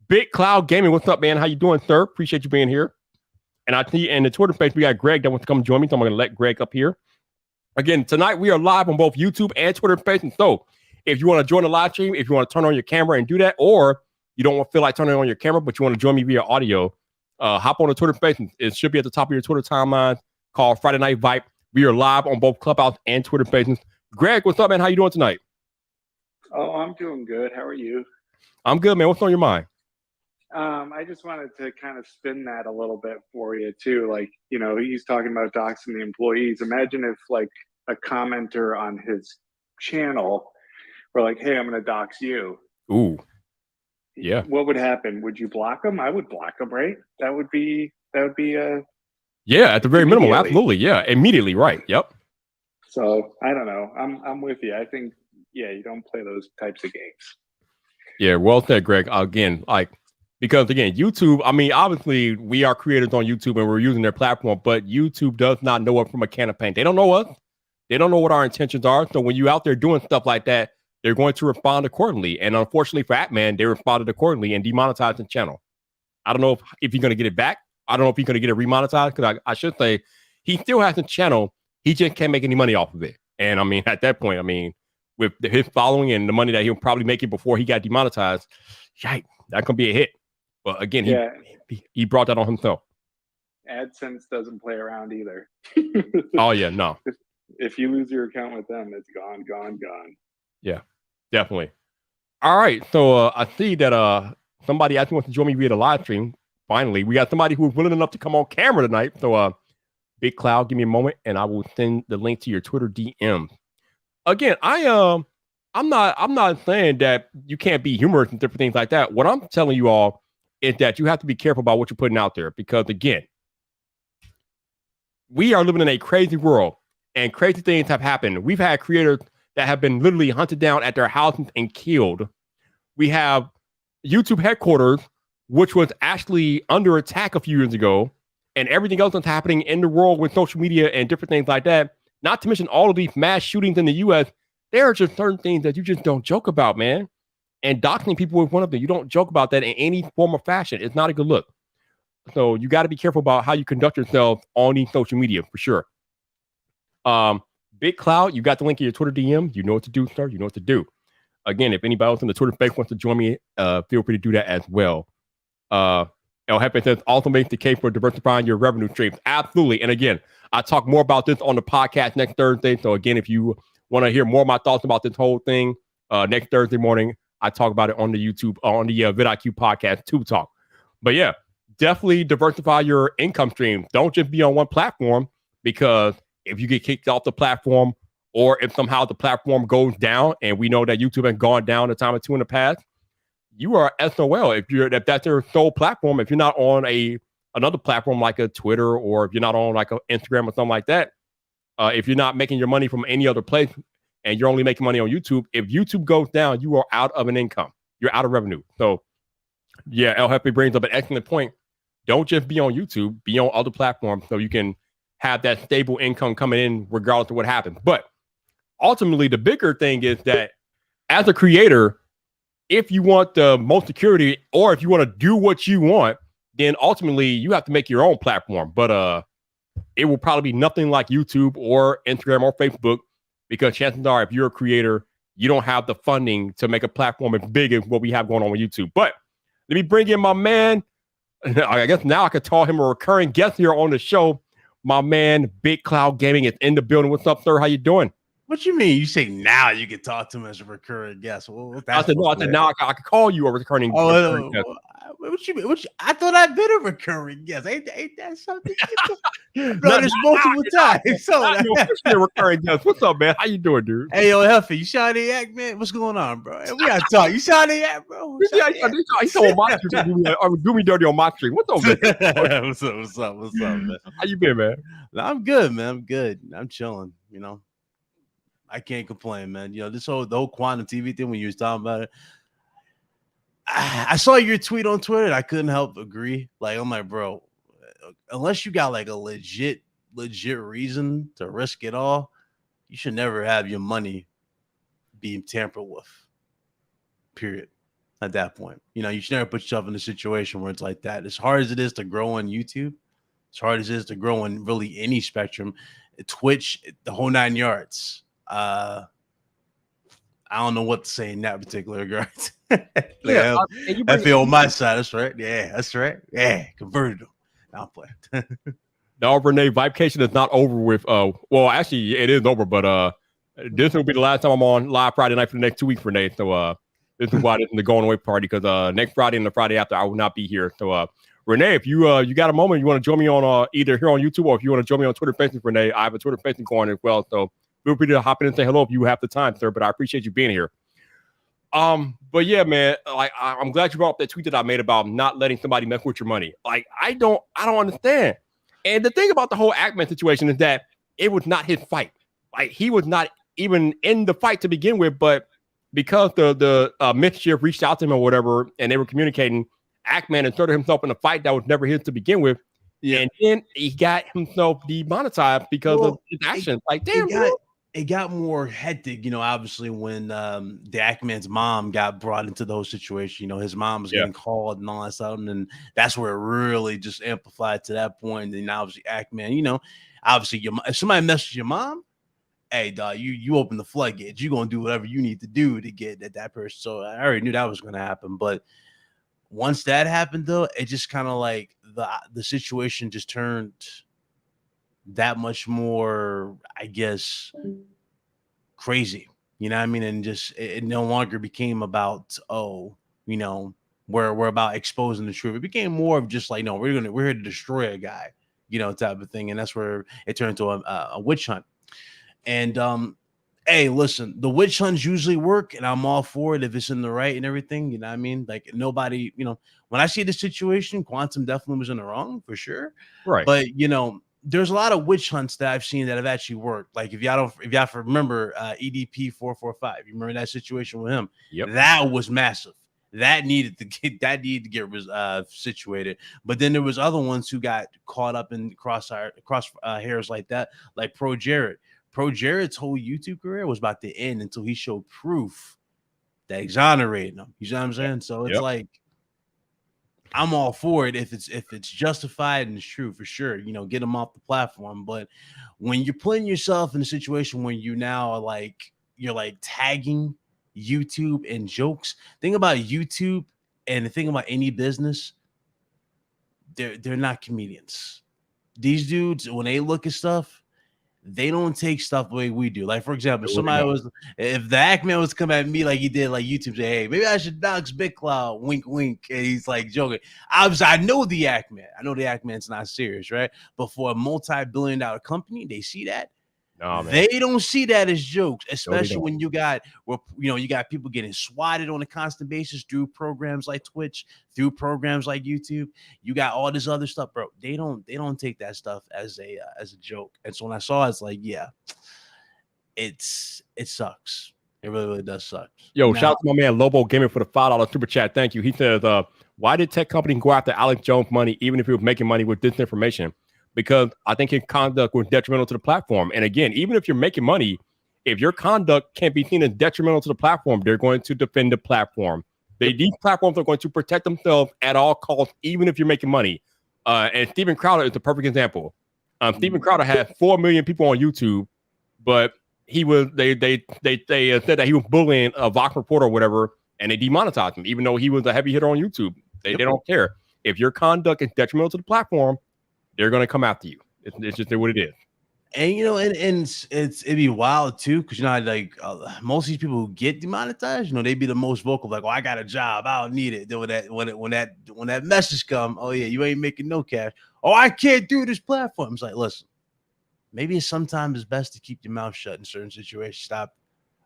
Big Cloud Gaming, what's up, man? How you doing, sir? Appreciate you being here. And I see in the Twitter space, we got Greg that wants to come join me, so I'm going to let Greg up here. Again, tonight we are live on both YouTube and Twitter Spaces. So if you want to join the live stream, if you want to turn on your camera and do that, or you don't feel like turning on your camera, but you want to join me via audio, hop on the Twitter Spaces. It should be at the top of your Twitter timeline called Friday Night Vibe. We are live on both Clubhouse and Twitter Spaces. Greg, what's up, man? How you doing tonight? Oh, I'm doing good. How are you? I'm good, man. What's on your mind? I just wanted to kind of spin that a little bit for you too. Like, he's talking about doxing the employees. Imagine if like a commenter on his channel were like, "Hey, I'm going to dox you." Ooh, yeah. What would happen? Would you block him? I would block him, right? That would be yeah, at the very minimum, absolutely. Yeah, immediately, right. Yep. So I don't know. I'm with you. I think you don't play those types of games. Yeah, well said, Greg. Again, because again, YouTube, I mean, obviously we are creators on YouTube and we're using their platform, but YouTube does not know us from a can of paint. They don't know us. They don't know what our intentions are. So when you out there doing stuff like that, they're going to respond accordingly. And unfortunately for Atman, they responded accordingly and demonetized the channel. I don't know if you're going to get it back. I don't know if he's going to get it remonetized, because I should say he still has a channel. He just can't make any money off of it. And I mean, at that point, I mean, with his following and the money that he'll probably make it before he got demonetized, yikes, that could be a hit. But again, he brought that on himself. AdSense doesn't play around either. Oh, yeah, no. If you lose your account with them, it's gone. Yeah, definitely. All right, so I see that somebody actually wants to join me via the live stream. Finally, we got somebody who's willing enough to come on camera tonight. So, Big Cloud, give me a moment, and I will send the link to your Twitter DM. Again, I'm not saying that you can't be humorous and different things like that. What I'm telling you all is that you have to be careful about what you're putting out there, because again, we are living in a crazy world and crazy things have happened. We've had creators that have been literally hunted down at their houses and killed. We have YouTube headquarters, which was actually under attack a few years ago, and everything else that's happening in the world with social media and different things like that. Not to mention all of these mass shootings in the U.S. There are just certain things that you just don't joke about, man. And doxing people is one of them. You don't joke about that in any form or fashion. It's not a good look. So you got to be careful about how you conduct yourself on these social media, for sure. Big Cloud, you got the link in your Twitter DM. You know what to do, sir. You know what to do. Again, if anybody else in the Twitter space wants to join me, feel free to do that as well. El Jefe says, also makes the case for diversifying your revenue streams. Absolutely. And again, I talk more about this on the podcast next Thursday. So again, if you want to hear more of my thoughts about this whole thing, next Thursday morning, I talk about it on the YouTube, on the vidIQ podcast, Tube Talk. But yeah, definitely diversify your income stream. Don't just be on one platform, because if you get kicked off the platform, or if somehow the platform goes down, and we know that YouTube has gone down a time or two in the past, you are SOL. If that's your sole platform, if you're not on another platform like a Twitter, or if you're not on like an Instagram or something like that, if you're not making your money from any other place and you're only making money on YouTube, if YouTube goes down, you are out of an income. You're out of revenue. So yeah, El Jefe brings up an excellent point. Don't just be on YouTube, be on other platforms so you can have that stable income coming in regardless of what happens. But ultimately, the bigger thing is that as a creator, if you want the most security, or if you want to do what you want, then ultimately you have to make your own platform. But it will probably be nothing like YouTube or Instagram or Facebook, because chances are, if you're a creator, you don't have the funding to make a platform as big as what we have going on with YouTube. But let me bring in my man. I guess now I could call him a recurring guest here on the show. My man, Big Cloud Gaming, is in the building. What's up, sir? How you doing? What you mean? You say now you can talk to him as a recurring guest? Well, I said now I can call you a recurring guest. What you mean? I thought I'd been a recurring guest. Ain't that something? Bro, there's multiple times. So a recurring guest. What's up, man? How you doing, dude? Hey, yo, Healthy, you Shiny-act, man? What's going on, bro? Hey, we gotta talk. You Shiny-act, bro? He's on my stream. Do me dirty on my stream. What's up, man? What's up, man? How you been, man? I'm good, man. I'm good. I'm chilling. I can't complain, man. The whole quantum TV thing when you was talking about it. I saw your tweet on Twitter. And I couldn't help but agree. Like, I'm like, bro, unless you got like a legit reason to risk it all, you should never have your money being tampered with. Period. At that point, you should never put yourself in a situation where it's like that. As hard as it is to grow on YouTube, as hard as it is to grow in really any spectrum, Twitch, the whole 9 yards. I don't know what to say in that particular regard. Yeah, I feel on my side. That's right. Yeah, that's right. Yeah, converted them. Now I'm playing. No, Renee, Vibecation is not over with. Well, actually, it is over, but this will be the last time I'm on live Friday night for the next 2 weeks, Renee. So this is why this is the going away party, because next Friday and the Friday after I will not be here. So Renee, if you got a moment, you want to join me on either here on YouTube, or if you want to join me on Twitter Faces, Renee, I have a Twitter Faces going as well. So feel free to hop in and say hello if you have the time, sir. But I appreciate you being here. But yeah, man, like I'm glad you brought up that tweet that I made about not letting somebody mess with your money. Like I don't understand. And the thing about the whole Ackman situation is that it was not his fight. Like he was not even in the fight to begin with, but because the mischief reached out to him or whatever, and they were communicating, Ackman inserted himself in a fight that was never his to begin with. Yeah. And then he got himself demonetized because of his actions. Like, damn, it got more hectic, obviously when the Ackman's mom got brought into the whole situation. His mom was getting called and all that stuff, and that's where it really just amplified to that point. And obviously Ackman, obviously if somebody messes your mom, hey, dog, you open the floodgates. You're going to do whatever you need to do to get at that person. So I already knew that was going to happen. But once that happened, though, it just kind of like the situation just turned that much more, I guess, crazy. You know what I mean? And just it no longer became about, we're about exposing the truth. It became more of just like, no, we're here to destroy a guy, type of thing. And that's where it turned into a witch hunt. And hey, listen, the witch hunts usually work, and I'm all for it if it's in the right and everything. You know what I mean? Like nobody, when I see the situation, Quantum definitely was in the wrong for sure. Right. But there's a lot of witch hunts that I've seen that have actually worked. Like if y'all remember EDP 445, you remember that situation with him? Yep. That was massive. That needed to get situated. But then there was other ones who got caught up in cross hairs like that, like Pro Jared. Pro Jared's whole YouTube career was about to end until he showed proof that exonerated him. You know what I'm saying? So it's like, I'm all for it if it's justified and it's true for sure. Get him off the platform. But when you're putting yourself in a situation where you now you're tagging YouTube and jokes, think about YouTube and the thing about any business, they're not comedians. These dudes, when they look at stuff, they don't take stuff the way we do. Like, for example, if the Ackman was come at me like he did, like YouTube say, hey, maybe I should dox Big Cloud, wink, wink. And he's like joking. Obviously, I know the Ackman. I know the Ackman's not serious, right? But for a multi-billion-dollar company, they see that. No, they don't see that as jokes, especially when you got people getting swatted on a constant basis through programs like Twitch, through programs like YouTube. You got all this other stuff, bro. They don't take that stuff as a joke. And so when I saw it, it's like, yeah, it sucks. It really, really does suck. Yo, shout out to my man Lobo Gaming for the $5 super chat. Thank you. He says, why did tech companies go after Alex Jones' money even if he was making money with disinformation? Because I think his conduct was detrimental to the platform. And again, even if you're making money, if your conduct can be seen as detrimental to the platform, they're going to defend the platform. These platforms are going to protect themselves at all costs, even if you're making money. And Steven Crowder is the perfect example. Steven Crowder had 4 million people on YouTube, but they said that he was bullying a Vox reporter or whatever, and they demonetized him, even though he was a heavy hitter on YouTube. They don't care. If your conduct is detrimental to the platform, they're going to come after you. It's just what it is. And it'd be wild too, because most of these people who get demonetized, they be the most vocal, like, "Oh, I got a job, I don't need it." Then when that message come, "Oh yeah, you ain't making no cash. Oh, I can't do this platform." It's like, listen, maybe sometimes it's best to keep your mouth shut in certain situations. Stop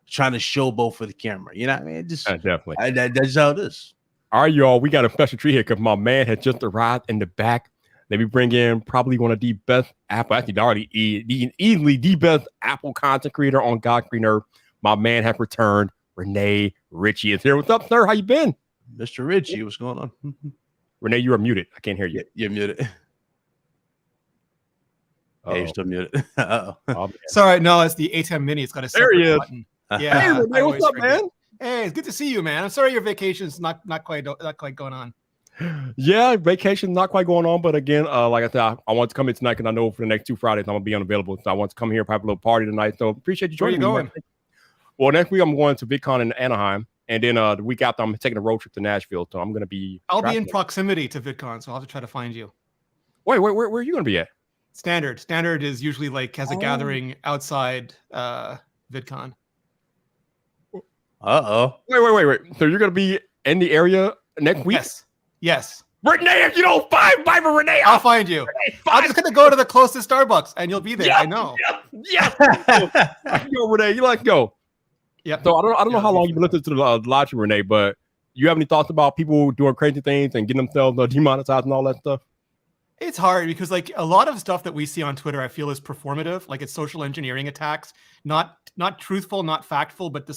trying to showboat for the camera. You know what I mean? Definitely. That's how it is. All right, y'all. We got a special treat here because my man had just arrived in the back. Let me bring in probably one of the best easily the best Apple content creator on God Green Earth. My man has returned. Renee Ritchie is here. What's up, sir? How you been? Mr. Richie, what's going on? Renee, you are muted. I can't hear you. You're muted. Yeah, you're Uh-oh. still muted. Uh-oh. Oh, man. Sorry, no, it's the ATEM Mini. It's got a There he separate is. button. Hey, Yeah, I Renee, what's always up, forget. man? Hey, it's good to see you, man. I'm sorry your vacation's not quite going on. Yeah, vacation not quite going on, but again, like I said, I want to come in tonight because I know for the next 2 Fridays I'm gonna be unavailable. So I want to come here, have a little party tonight. So appreciate you Where are joining you me. going? Man. Well, next week I'm going to VidCon in Anaheim, and then the week after I'm taking a road trip to Nashville. So I'm gonna be. I'll be in traveling. proximity to VidCon, so I'll have to try to find you. Wait, where are you gonna be at? Standard is usually like has a Oh. gathering outside VidCon. Uh-oh. Wait. So you're gonna be in the area next week? Yes. Renee, if you don't find Viper Renee, I'll find you. I'm just gonna go to the closest Starbucks, and you'll be there. I know. Yes. Yo, Renee, you like go. Yep. So I don't know Yeah, how long you've been listening to the live stream, Renee, but you have any thoughts about people doing crazy things and getting themselves demonetized and all that stuff? It's hard because like a lot of stuff that we see on Twitter, I feel is performative. Like it's social engineering attacks, not truthful, not factful, but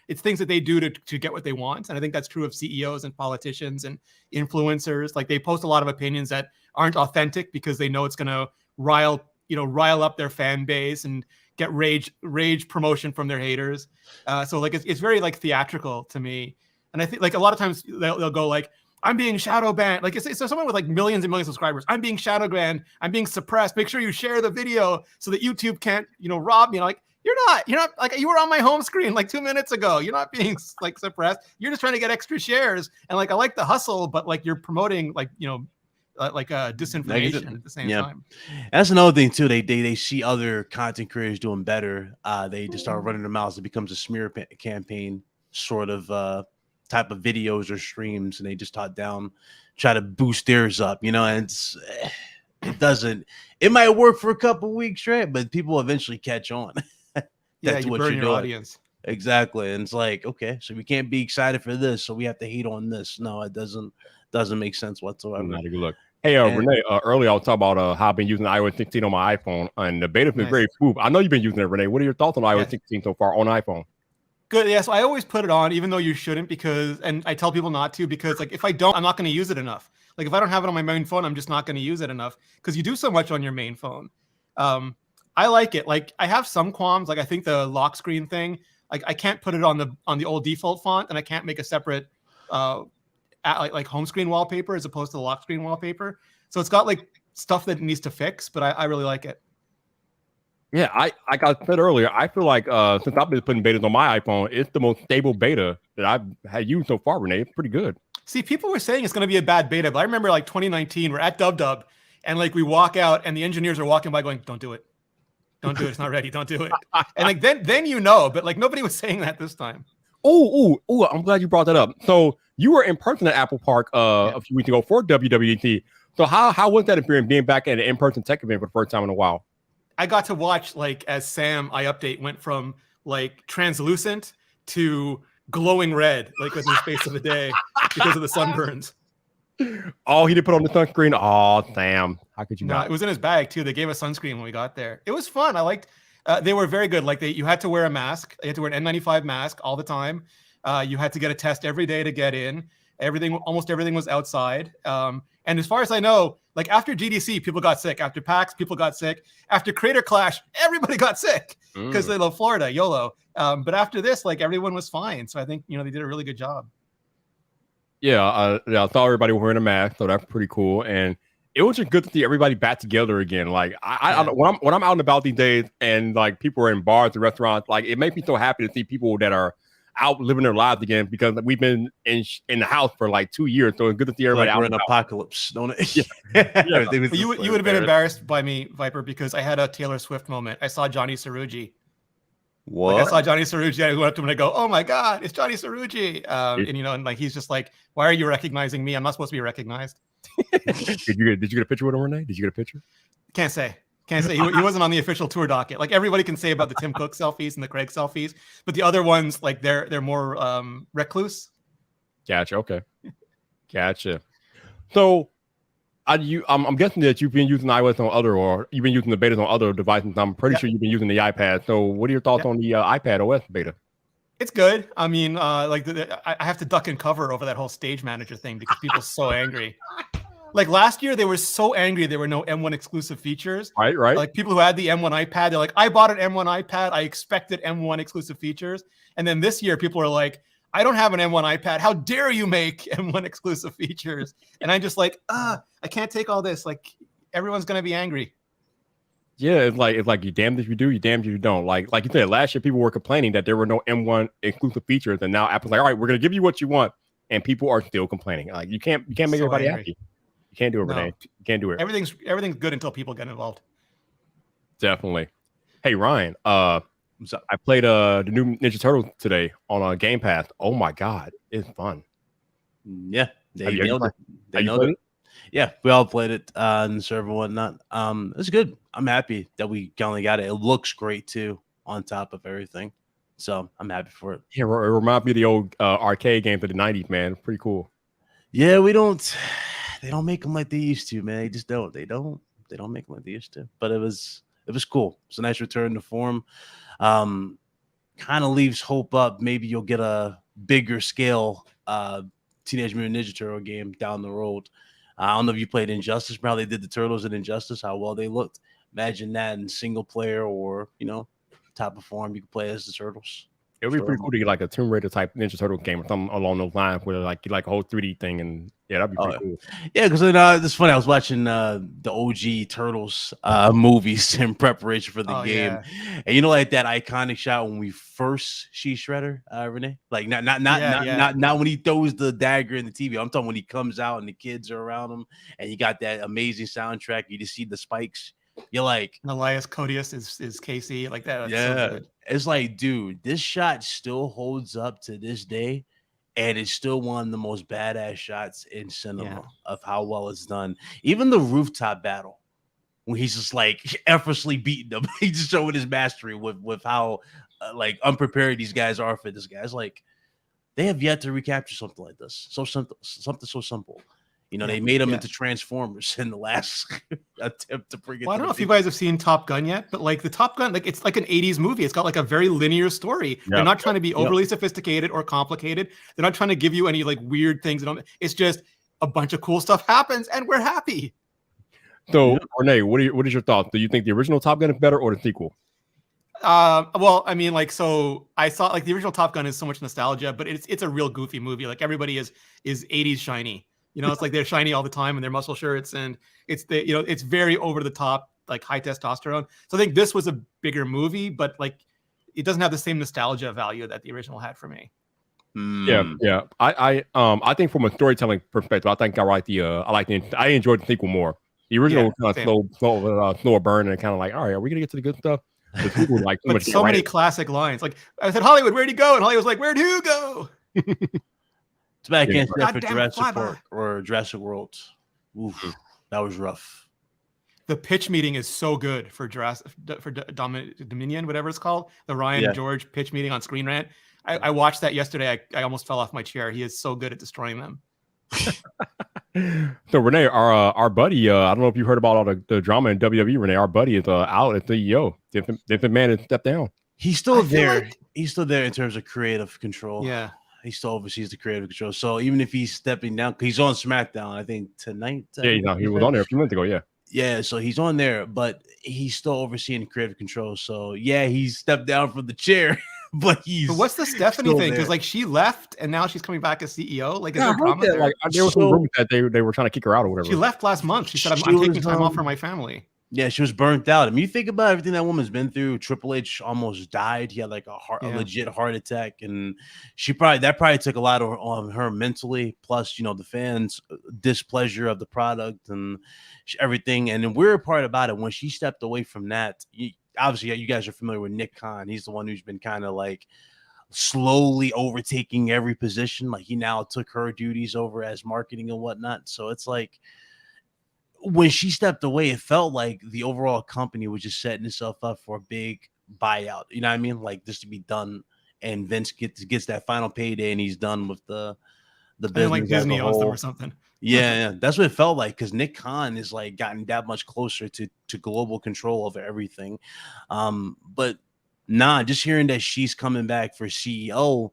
it's things that they do to get what they want. And I think that's true of CEOs and politicians and influencers. Like they post a lot of opinions that aren't authentic because they know it's going to rile up their fan base and get rage promotion from their haters. So like it's very like theatrical to me. And I think like a lot of times they'll go like, I'm being shadow banned. Like it's someone with like millions and millions of subscribers. I'm being shadow banned. I'm being suppressed. Make sure you share the video so that YouTube can't, rob me. Like you're not like you were on my home screen like 2 minutes ago. You're not being like suppressed. You're just trying to get extra shares. And like I like the hustle, but like you're promoting like disinformation Negative. at the same Yeah. time. That's another thing too. They see other content creators doing better. They just start running their mouths. It becomes a smear campaign sort of type of videos or streams, and they just try to boost theirs up, and it might work for a couple weeks, right? But people eventually catch on. Yeah, you burn your audience. Exactly. And it's like, okay, so we can't be excited for this, so we have to hate on this. No, it doesn't make sense whatsoever. Not a good look. Hey, And- Renee, earlier I was talking about how I've been using iOS 16 on my iPhone, and the beta's been Nice. very smooth. I know you've been using it, Renee. What are your thoughts on iOS Yeah. 16 so far on iPhone? Good. Yeah. So I always put it on, even though you shouldn't, and I tell people not to, because like if I don't, I'm not going to use it enough. Like if I don't have it on my main phone, I'm just not going to use it enough because you do so much on your main phone. I like it. Like I have some qualms. Like I think the lock screen thing, like I can't put it on the old default font, and I can't make a separate like home screen wallpaper as opposed to the lock screen wallpaper. So it's got like stuff that it needs to fix, but I really like it. Yeah, like I said earlier, I feel like since I've been putting betas on my iPhone, it's the most stable beta that I've had used so far, Renee. It's pretty good. See, people were saying it's going to be a bad beta, but I remember like 2019, we're at DubDub, and like we walk out, and the engineers are walking by going, "Don't do it, don't do it. It's not ready. Don't do it." And like then but like nobody was saying that this time. Oh! I'm glad you brought that up. So you were in person at Apple Park a few weeks ago for WWDC. So how was that experience being back at an in-person tech event for the first time in a while? I got to watch like as Sam iUpdate went from like translucent to glowing red, like with his face of the day because of the sunburns. Oh, he didn't put on the sunscreen. Oh, Sam, how could you No, not? it was in his bag too. They gave us sunscreen when we got there. It was fun. I liked. They were very good. Like you had to wear a mask. You had to wear an N95 mask all the time. You had to get a test every day to get in. Almost everything was outside. And as far as I know, like after GDC, people got sick. After PAX, people got sick. After Creator Clash, everybody got sick because they love Florida, YOLO. But after this, like everyone was fine. So I think they did a really good job. Yeah, I saw everybody wearing a mask, so that's pretty cool. And it was just good to see everybody back together again. Like when I'm out and about these days, and like people are in bars and restaurants, like it makes me so happy to see people that are out living their lives again, because we've been in the house for like 2 years. So it's good to see everybody Like out. we're in and about. apocalypse, don't it? Yeah. But you would have been embarrassed by me, Viper, because I had a Taylor Swift moment. I saw Johnny Cerrugi. What? Like I saw Johnny Cerrugi, I went up to him and I go, "Oh my God, it's Johnny Cerrugi!" And like he's just like, "Why are you recognizing me? I'm not supposed to be recognized." Did you get a picture with him, Renee? Did you get a picture? Can't say. He wasn't on the official tour docket. Like everybody can say about the Tim Cook selfies and the Craig selfies, but the other ones, like they're more recluse. Gotcha. Okay. Gotcha. So, I'm guessing that you've been using iOS or you've been using the betas on other devices. I'm pretty sure you've been using the iPad. So, what are your thoughts on the iPad OS beta? It's good. I mean, like I have to duck and cover over that whole stage manager thing because people are so angry. Like last year, they were so angry there were no M1 exclusive features. Right. Like people who had the M1 iPad, they're like, I bought an M1 iPad. I expected M1 exclusive features. And then this year, people are like, I don't have an M1 iPad. How dare you make M1 exclusive features? And I'm just like, I can't take all this. Like everyone's gonna be angry. Yeah, it's like you damned if you do, you damned if you don't. Like you said, last year people were complaining that there were no M1 exclusive features, and now Apple's like, all right, we're gonna give you what you want, and people are still complaining. Like you can't make So everybody angry. happy. You can't do it, No. Renee. You can't do it. Everything's good until people get involved. Definitely. Hey Ryan, What's up? I played the new Ninja Turtle today on Game Pass. Oh my god, it's fun. Yeah, they Have you nailed it. They Have you nailed played it. Yeah, we all played it on the server and whatnot. It's good. I'm happy that we only got it. It looks great too, on top of everything. So I'm happy for it. Yeah, it reminds me of the old arcade games of the '90s, man. Pretty cool. Yeah, they don't make them like they used to, man. They just don't. They don't make them like they used to. But it was cool. It's a nice return to form. Kind of leaves hope up. Maybe you'll get a bigger scale Teenage Mutant Ninja Turtle game down the road. I don't know if you played Injustice. Probably did the Turtles in Injustice. How well they looked. Imagine that in single player or type of form. You can play as the Turtles. It would be pretty Sure. cool to get like a Tomb Raider type Ninja Turtle game or something along those lines, where like you like a whole 3D thing, and yeah, that'd be pretty cool. Yeah, because it's funny. I was watching the OG Turtles movies in preparation for the Oh, game, yeah. and like that iconic shot when we first see Shredder, Renee. Like not when he throws the dagger in the TV. I'm talking when he comes out and the kids are around him, and you got that amazing soundtrack. You just see the spikes. You're like, And Elias Codius is Casey, like that. That's so yeah. good. It's like, dude, this shot still holds up to this day. And it's still one of the most badass shots in cinema of how well it's done. Even the rooftop battle, when he's just like effortlessly beating them, he's just showing his mastery with how like unprepared these guys are for this guy. It's like they have yet to recapture something like this. So simple, something so simple. They made them into Transformers in the last attempt to bring it. Well, I don't know if you guys have seen Top Gun yet, but like the Top Gun, like it's like an 80s movie. It's got like a very linear story. They're not trying to be overly sophisticated or complicated. They're not trying to give you any like weird things. It's just a bunch of cool stuff happens and we're happy. So, Renee, what is your thoughts? Do you think the original Top Gun is better or the sequel? Well, I mean, like, so I saw like the original Top Gun is so much nostalgia, but it's a real goofy movie. Like everybody is 80s shiny. It's like they're shiny all the time and their muscle shirts, and it's it's very over the top, like high testosterone. So I think this was a bigger movie, but like it doesn't have the same nostalgia value that the original had for me. Yeah. I think from a storytelling perspective, I think I enjoyed the sequel more. The original was kind of slower burn, and kind of like, all right, are we gonna get to the good stuff? The sequel, like, but so many classic lines. Like I said, Hollywood, where'd he go? And Hollywood was like, where'd you go? It's back in for Goddamn Jurassic flyby. Park or Jurassic World. Oof, that was rough. The pitch meeting is so good for Dominion, whatever it's called. The Ryan and George pitch meeting on Screen Rant. I watched that yesterday. I almost fell off my chair. He is so good at destroying them. So Renee, our buddy, I don't know if you heard about all the drama in WWE. Renee, our buddy is out as CEO. Different man has stepped down. He's still there. He's still there in terms of creative control. Yeah. He still oversees the creative control. So even if he's stepping down, he's on SmackDown, I think tonight. Yeah, he was on there a few minutes ago. Yeah. Yeah, so he's on there, but he's still overseeing creative control. So yeah, he's stepped down from the chair, but what's the Stephanie thing? Because like she left and now she's coming back as CEO. Like, is there drama there? Like, there was some rumors that they were trying to kick her out or whatever. She left last month. She said, I'm taking time off for my family. Yeah, she was burnt out. I mean, you think about everything that woman's been through. Triple H almost died. He had like a legit heart attack, and that probably took a lot on her mentally. Plus, the fans' displeasure of the product and everything. And the weird part about it, when she stepped away from that, obviously you guys are familiar with Nick Khan. He's the one who's been kind of like slowly overtaking every position. Like he now took her duties over as marketing and whatnot. So it's like, when she stepped away, it felt like the overall company was just setting itself up for a big buyout. You know what I mean? Like this to be done, and Vince gets that final payday, and he's done with the business. Like Disney owns them or something. Yeah, that's what it felt like, because Nick Khan is like gotten that much closer to global control over everything. But Nah, just hearing that she's coming back for CEO.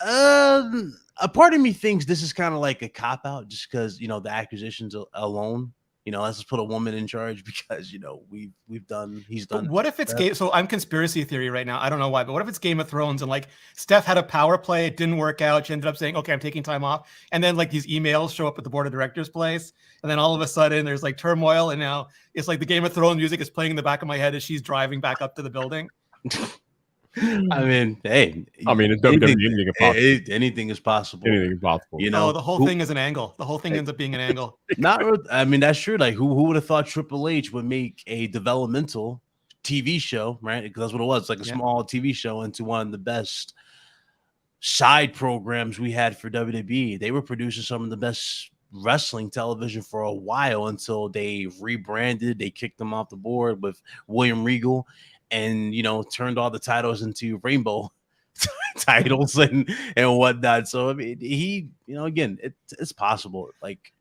A part of me thinks this is kind of like a cop out, just because the acquisitions alone. Let's just put a woman in charge because he's done. But what if it's game? So I'm conspiracy theory right now. I don't know why, but what if it's Game of Thrones and like Steph had a power play, it didn't work out. She ended up saying, "Okay, I'm taking time off," and then like these emails show up at the board of directors' place, and then all of a sudden there's like turmoil, and now it's like the Game of Thrones music is playing in the back of my head as she's driving back up to the building. I mean, hey, it's WWE. Anything is possible. Anything is possible. No, the whole thing is an angle. The whole thing ends up being an angle. I mean, that's true. Like, who would have thought Triple H would make a developmental TV show, right? Because that's what it was, like a small TV show, into one of the best side programs we had for WWE. They were producing some of the best wrestling television for a while until they rebranded. They kicked them off the board with William Regal, and turned all the titles into Rainbow titles and whatnot. So I mean, he again, it's possible. Like,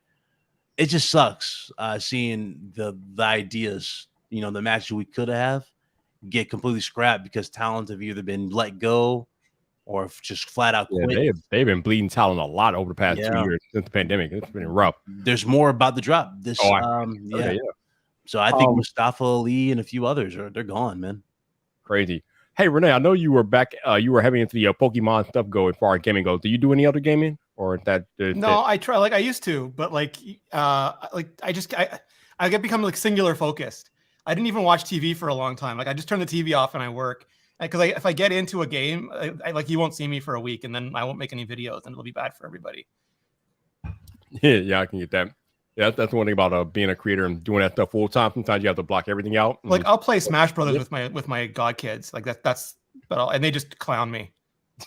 it just sucks seeing the ideas, the matches we could have get completely scrapped because talent have either been let go or just flat out quit. They've been bleeding talent a lot over the past 2 years since the pandemic. It's been rough. There's more about to drop this. So I think Mustafa Ali and a few others they're gone, man. Crazy. Hey, Renee, I know you were back. You were heavy into the Pokemon stuff going as far as gaming goes. Do you do any other gaming or that? No, I try. Like I used to, but I get become like singular focused. I didn't even watch TV for a long time. Like I just turn the TV off and I work. Because if I get into a game, I like you won't see me for a week, and then I won't make any videos, and it'll be bad for everybody. Yeah, I can get that. Yeah, that's one thing about being a creator and doing that stuff full time. Sometimes you have to block everything out. Like I'll play Smash Brothers with my god kids. Like and they just clown me.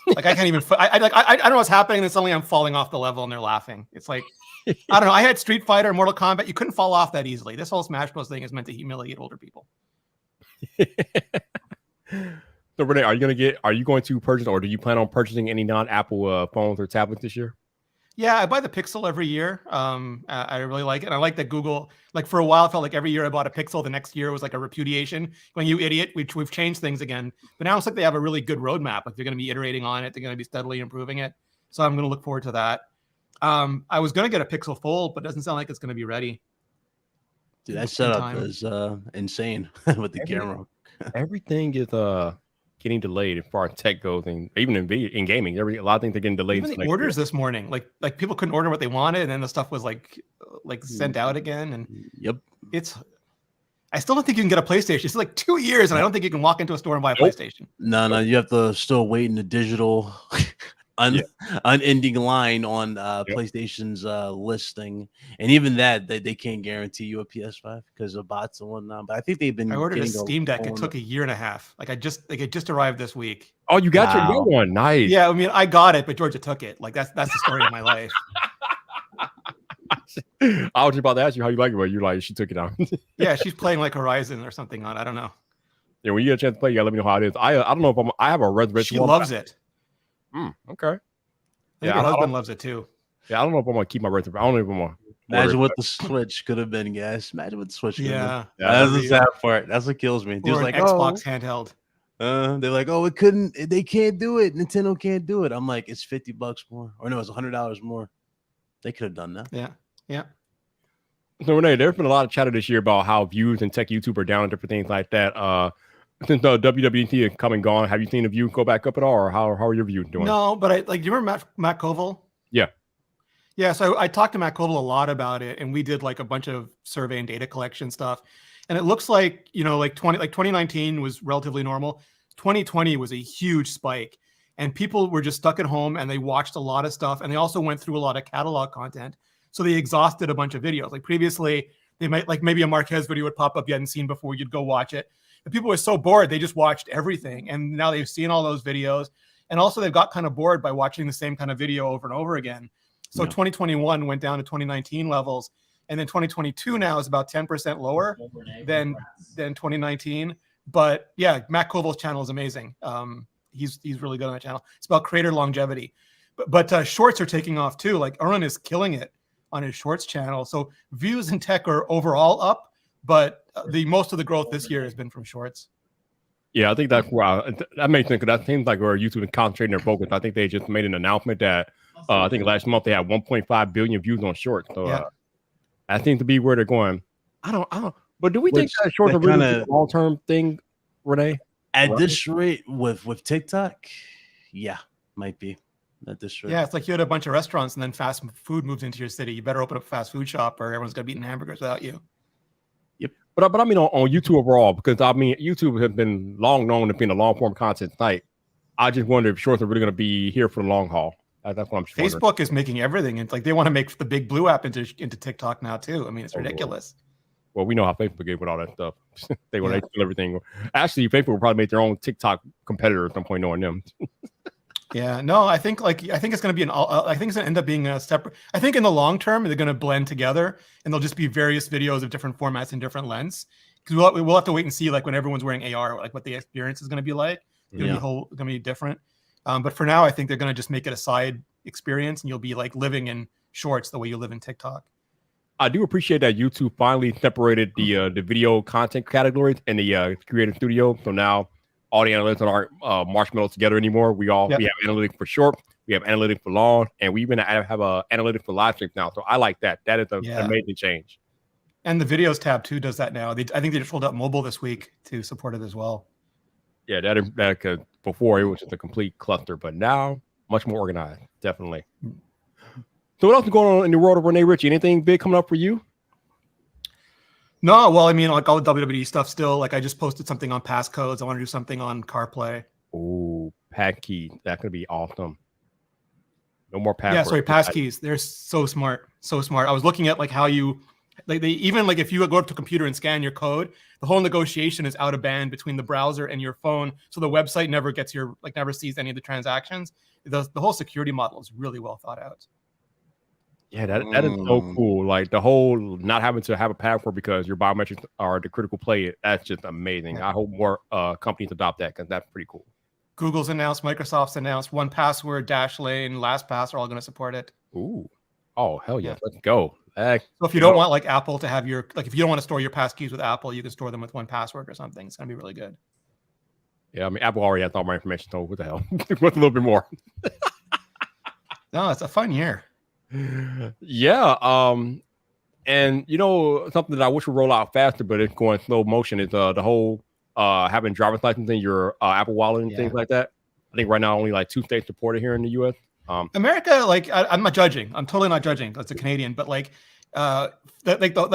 Like I can't even. I don't know what's happening, and suddenly I'm falling off the level, and they're laughing. It's like I don't know. I had Street Fighter and Mortal Kombat. You couldn't fall off that easily. This whole Smash Bros thing is meant to humiliate older people. So Renee, are you going to purchase, or do you plan on purchasing any non-Apple phones or tablets this year? Yeah, I buy the Pixel every year. I really like it. And I like that Google, like for a while, it felt like every year I bought a Pixel, the next year was like a repudiation. When you idiot, we've changed things again. But now it's like they have a really good roadmap. Like they're going to be iterating on it. They're going to be steadily improving it. So I'm going to look forward to that. I was going to get a Pixel Fold, but it doesn't sound like it's going to be ready. Dude, that setup is insane with the camera. Everything is getting delayed as far as tech goes, and even in gaming, a lot of things are getting delayed. Even the orders this morning, like people couldn't order what they wanted, and then the stuff was like sent out again. And I still don't think you can get a PlayStation. It's like 2 years, and I don't think you can walk into a store and buy a PlayStation. No, you have to still wait in the digital unending line on PlayStation's listing, and even that they can't guarantee you a PS5 because of bots and whatnot. But I think they've been. I ordered a Steam Deck. It took a year and a half. Like it just arrived this week. Oh, you got your new one? Nice. Yeah, I mean, I got it, but Georgia took it. Like that's the story of my life. I was just about to ask you how you like it, but you're like, she took it out. Yeah, she's playing like Horizon or something on. I don't know. Yeah, when you get a chance to play, you gotta let me know how it is. I don't know if I have a reservation. She loves it. Okay. I think her husband loves it too. Yeah, I don't know if I'm gonna keep my reservation. I don't know if I'm gonna. Imagine what the Switch could have been, guys. Imagine what the Switch could have been. Yeah, that's the sad part. That's what kills me. Or like Xbox handheld. They're like, they can't do it. Nintendo can't do it. I'm like, it's $50 more. Or no, it's $100 more. They could have done that. Yeah. So Renee, there's been a lot of chatter this year about how views and tech YouTube are down and different things like that. Since the WWDC is come and gone, have you seen the view go back up at all, or how are your views doing? No, but do you remember Matt Koval? Yeah. So I talked to Matt Koval a lot about it, and we did like a bunch of survey and data collection stuff. And it looks like 2019 was relatively normal. 2020 was a huge spike, and people were just stuck at home and they watched a lot of stuff, and they also went through a lot of catalog content. So they exhausted a bunch of videos. Like previously, they might like maybe a Marquez video would pop up you hadn't seen before. You'd go watch it. But people were so bored, they just watched everything. And now they've seen all those videos. And also they've got kind of bored by watching the same kind of video over and over again. So 2021 went down to 2019 levels. And then 2022 now is about 10% lower than 2019. But yeah, Matt Koval's channel is amazing. He's really good on that channel. It's about creator longevity. But shorts are taking off too. Like Erwin is killing it on his shorts channel. So views in tech are overall up. But the most of the growth this year has been from shorts. Yeah, I think that's why that makes sense because that seems like where YouTube is concentrating their focus. I think they just made an announcement that I think last month they had 1.5 billion views on shorts. So that seems to be where they're going. I don't. But do we think that shorts are really a long-term thing, Renee? At this rate, with TikTok, yeah, might be at this rate. Yeah, it's like you had a bunch of restaurants and then fast food moves into your city. You better open up a fast food shop or everyone's gonna be eating hamburgers without you. Yep. But I mean on YouTube overall, because I mean YouTube has been long known as being a long-form content site. I just wonder if shorts are really going to be here for the long haul. That's what I'm. Facebook wondering. Is making everything, and like they want to make the big blue app into TikTok now too. I mean, it's ridiculous. Well, we know how Facebook is with all that stuff. They want to do everything. Actually, Facebook will probably make their own TikTok competitor at some point, knowing them. Yeah, no, I think it's going to be I think it's going to end up being a separate. I think in the long term they're going to blend together, and they'll just be various videos of different formats and different lengths. Because we'll have to wait and see, like when everyone's wearing AR, like what the experience is going to be like. It's going to be different. But for now, I think they're going to just make it a side experience, and you'll be like living in shorts the way you live in TikTok. I do appreciate that YouTube finally separated the video content categories and the creative studio. So now all the analytics aren't marshmallows together anymore. We have analytics for short, we have analytics for long, and we even have analytics for live streams now. So I like that. That is an amazing change. And the videos tab too does that now. I think they just rolled out mobile this week to support it as well. Yeah, that before it was just a complete cluster, but now much more organized, definitely. So what else is going on in the world of Renee Ritchie? Anything big coming up for you? No, well, I mean, like all the WWE stuff still. Like I just posted something on passcodes. I want to do something on CarPlay. Oh, passkey. That's going to be awesome. No more passkeys. Yeah, sorry, passkeys. They're so smart. So smart. I was looking at like how you, like they even like if you go up to a computer and scan your code, the whole negotiation is out of band between the browser and your phone. So the website never gets never sees any of the transactions. The whole security model is really well thought out. Yeah, that is so cool. Like the whole not having to have a password because your biometrics are the critical play. That's just amazing. Yeah. I hope more companies adopt that because that's pretty cool. Google's announced, Microsoft's announced, 1Password, Dashlane, LastPass are all going to support it. Ooh. Oh, hell yeah. Let's go. So if you don't want like Apple to have if you don't want to store your passkeys with Apple, you can store them with 1Password or something. It's going to be really good. Yeah, I mean, Apple already has all my information, so what the hell? What's a little bit more? No, it's a fun year. Yeah. And something that I wish would roll out faster, but it's going slow motion is the whole having driver's license in your Apple Wallet and things like that. I think right now only like 2 states support it here in the US. America, like I'm not judging. I'm totally not judging. That's a Canadian, but like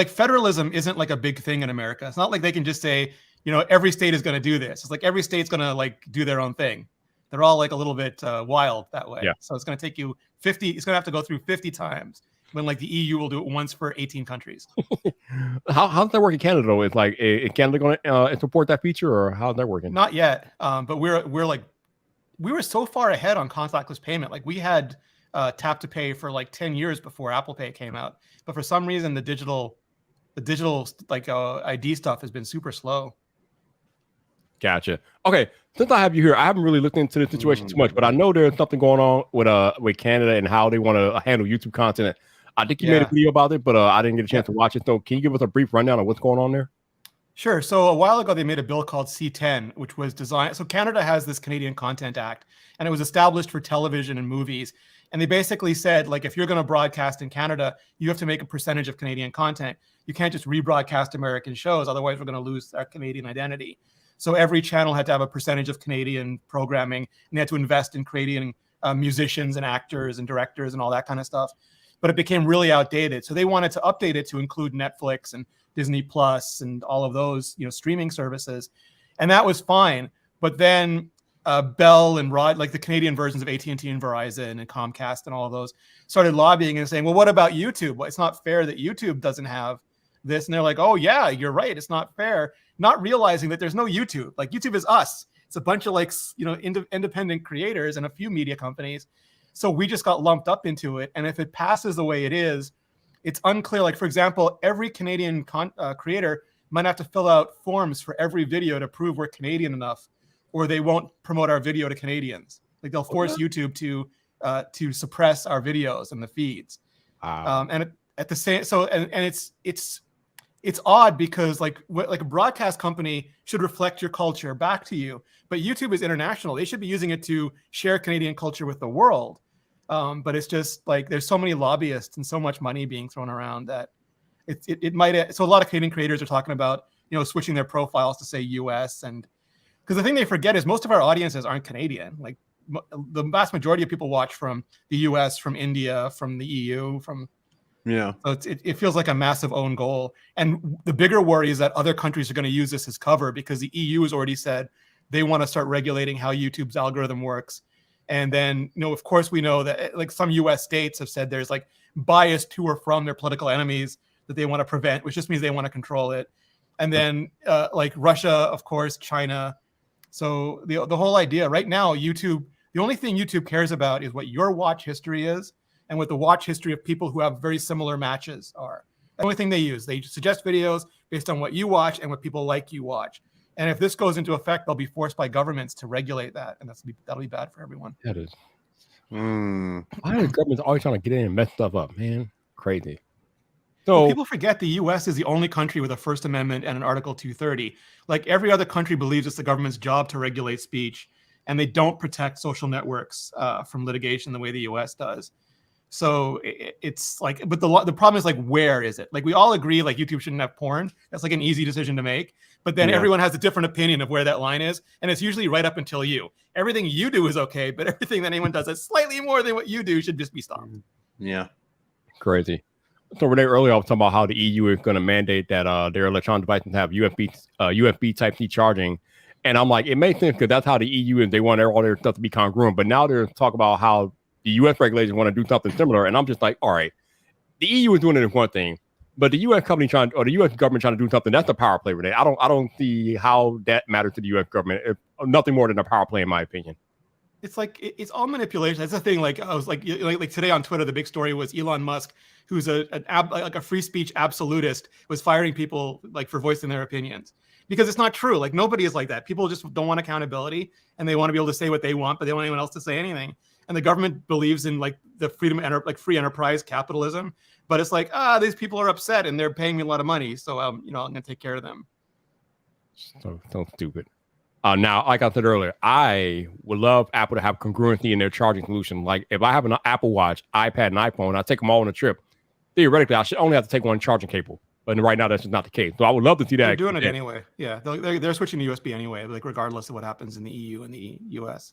federalism isn't like a big thing in America. It's not like they can just say, every state is going to do this. It's like every state's going to like do their own thing. They're all like a little bit wild that way. Yeah. So it's going to take you 50. It's going to have to go through 50 times when like the EU will do it once for 18 countries. How's that work in Canada though? Is like is Canada going to support that feature, or how's that working? Not yet. But we were so far ahead on contactless payment. Like we had tap to pay for like 10 years before Apple Pay came out. But for some reason, the digital like ID stuff has been super slow. Gotcha. Okay, since I have you here, I haven't really looked into the situation too much, but I know there's something going on with Canada and how they want to handle YouTube content. I think you made a video about it, but I didn't get a chance to watch it. So can you give us a brief rundown of what's going on there? Sure. So a while ago, they made a bill called C10, which was designed. So Canada has this Canadian Content Act, and it was established for television and movies. And they basically said, like, if you're going to broadcast in Canada, you have to make a percentage of Canadian content. You can't just rebroadcast American shows. Otherwise, we're going to lose our Canadian identity. So every channel had to have a percentage of Canadian programming, and they had to invest in creating musicians and actors and directors and all that kind of stuff. But it became really outdated. So they wanted to update it to include Netflix and Disney Plus and all of those, streaming services. And that was fine. But then Bell and like the Canadian versions of AT&T and Verizon and Comcast and all of those started lobbying and saying, well, what about YouTube? Well, it's not fair that YouTube doesn't have this. And they're like, oh yeah, you're right. It's not fair. Not realizing that there's no YouTube. Like YouTube is us. It's a bunch of like, independent creators and a few media companies. So we just got lumped up into it. And if it passes the way it is, it's unclear. Like, for example, every Canadian creator might have to fill out forms for every video to prove we're Canadian enough, or they won't promote our video to Canadians. Like they'll force YouTube to suppress our videos and the feeds. Wow. And at the same, so and it's it's odd because like a broadcast company should reflect your culture back to you, but YouTube is international. They should be using it to share Canadian culture with the world. But it's just like there's so many lobbyists and so much money being thrown around that it might. So a lot of Canadian creators are talking about switching their profiles to say US, and because the thing they forget is most of our audiences aren't Canadian. Like the vast majority of people watch from the US, from India, from the EU, from So it feels like a massive own goal. And the bigger worry is that other countries are going to use this as cover because the EU has already said they want to start regulating how YouTube's algorithm works. And then, of course, we know that like some US states have said there's like bias to or from their political enemies that they want to prevent, which just means they want to control it. And then like Russia, of course, China. So the whole idea right now, YouTube, the only thing YouTube cares about is what your watch history is and what the watch history of people who have very similar matches are. The only thing they use. They suggest videos based on what you watch and what people like you watch. And if this goes into effect, they'll be forced by governments to regulate that. And that'll be bad for everyone. That is. Why are the governments always trying to get in and mess stuff up, man? Crazy. So people forget the U.S. is the only country with a First Amendment and an Article 230. Like every other country believes it's the government's job to regulate speech, and they don't protect social networks from litigation the way the U.S. does. So it's like, but the problem is like, where is it? Like we all agree, like YouTube shouldn't have porn. That's like an easy decision to make. But then everyone has a different opinion of where that line is, and it's usually right up until you. Everything you do is okay, but everything that anyone does that's slightly more than what you do should just be stopped. Yeah, crazy. So Renee, earlier I was talking about how the EU is going to mandate that their electronic devices have USB Type C charging, and I'm like, it makes sense because that's how the EU is. They want all their stuff to be congruent. But now they're talking about how the US regulators want to do something similar, and I'm just like, all right, the EU is doing it as one thing, but the US company the US government trying to do something, that's a power play, Renee. I don't see how that matters to the US government. It's nothing more than a power play, in my opinion. It's like it's all manipulation. That's the thing. Like I was like today on Twitter, the big story was Elon Musk, who's a free speech absolutist, was firing people like for voicing their opinions because it's not true. Like nobody is like that. People just don't want accountability and they want to be able to say what they want, but they don't want anyone else to say anything. And the government believes in like the freedom like free enterprise capitalism, but it's like these people are upset and they're paying me a lot of money, so I'm gonna take care of them. So stupid. Now, like I said earlier, I would love Apple to have congruency in their charging solution. Like if I have an Apple Watch, iPad, and iPhone, I take them all on a trip. Theoretically, I should only have to take one charging cable. But right now, that's just not the case. So I would love to see that. They're doing it anyway. Yeah, they're switching to USB anyway, like regardless of what happens in the EU and the US.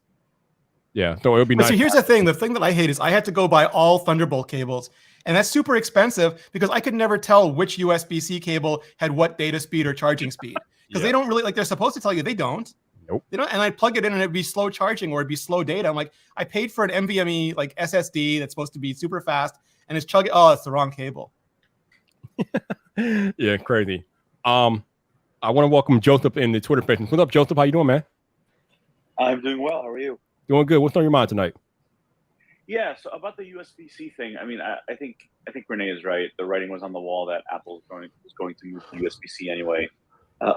Yeah, so it would be nice. So here's the thing. The thing that I hate is I had to go buy all Thunderbolt cables. And that's super expensive because I could never tell which USB-C cable had what data speed or charging speed. Because they don't really, like they're supposed to tell you, they don't. Nope. They don't, and I'd plug it in and it'd be slow charging or it'd be slow data. I'm like, I paid for an NVMe like SSD that's supposed to be super fast and it's chugging. Oh, it's the wrong cable. Yeah, crazy. I want to welcome Joseph in the Twitter space. What's up, Joseph? How you doing, man? I'm doing well. How are you? Doing good. What's on your mind tonight? Yeah, so about the USB-C thing, I mean, I think Renee is right. The writing was on the wall that Apple was going to move to USB-C anyway.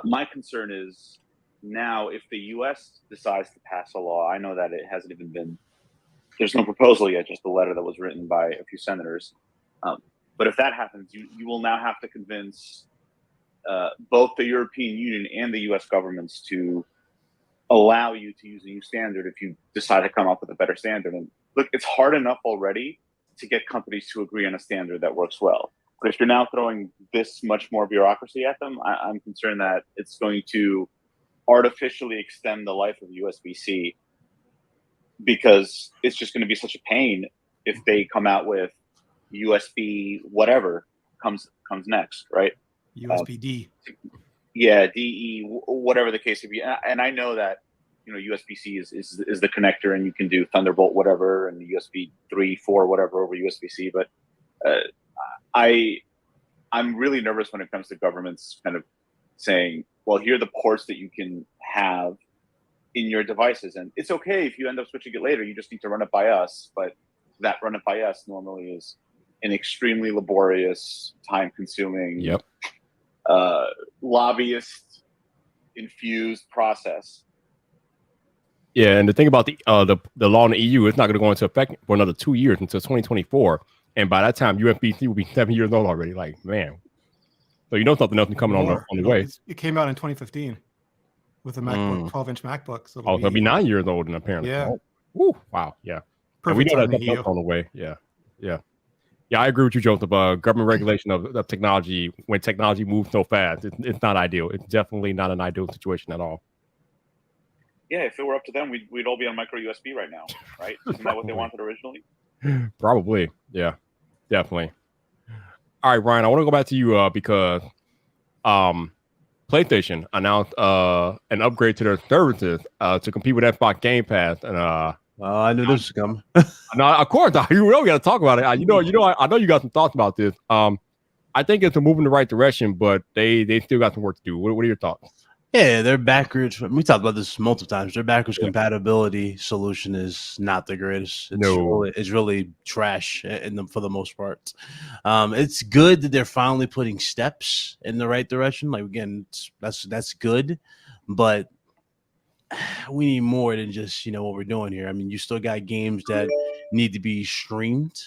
My concern is now if the U.S. decides to pass a law, I know that it hasn't even been, there's no proposal yet, just a letter that was written by a few senators. But if that happens, you will now have to convince both the European Union and the U.S. governments to allow you to use a new standard if you decide to come up with a better standard. And look, it's hard enough already to get companies to agree on a standard that works well. But if you're now throwing this much more bureaucracy at them, I'm concerned that it's going to artificially extend the life of USB-C because it's just going to be such a pain if they come out with USB whatever comes next, right? USB-D. Yeah, DE, whatever the case may be. And I know that, USB-C is the connector and you can do Thunderbolt, whatever, and USB 3, 4, whatever over USB-C. But I'm really nervous when it comes to governments kind of saying, well, here are the ports that you can have in your devices. And it's okay if you end up switching it later. You just need to run it by us. But that run it by us normally is an extremely laborious, time-consuming, lobbyist infused process. Yeah, and the thing about the law in the EU, it's not going to go into effect for another 2 years until 2024, and by that time USB-C will be 7 years old already. Like, man, So you know something else is coming on More. the way. It came out in 2015 with a MacBook, 12-inch MacBook. So it'll be 9 years old, and apparently. Yeah. Oh, woo, wow. Yeah. And we Perfect know time that's to heal. on the way. Yeah. Yeah. Yeah, I agree with you, Joseph. Government regulation of technology, when technology moves so fast, it's not ideal. It's definitely not an ideal situation at all. Yeah, if it were up to them, we'd all be on micro USB right now, right? Isn't that what they wanted originally? Probably. Yeah, definitely. All right, Ryan, I want to go back to you because PlayStation announced an upgrade to their services to compete with Xbox Game Pass, and I knew this was coming. no, of course, you know, we got to talk about it. I know you got some thoughts about this. I think it's a move in the right direction, but they still got some work to do. What are your thoughts? Yeah, their backwards. We talked about this multiple times. Their backwards compatibility solution is not the greatest. It's really trash for the most part. It's good that they're finally putting steps in the right direction. Like again, that's good, but we need more than just what we're doing here. I mean, you still got games that need to be streamed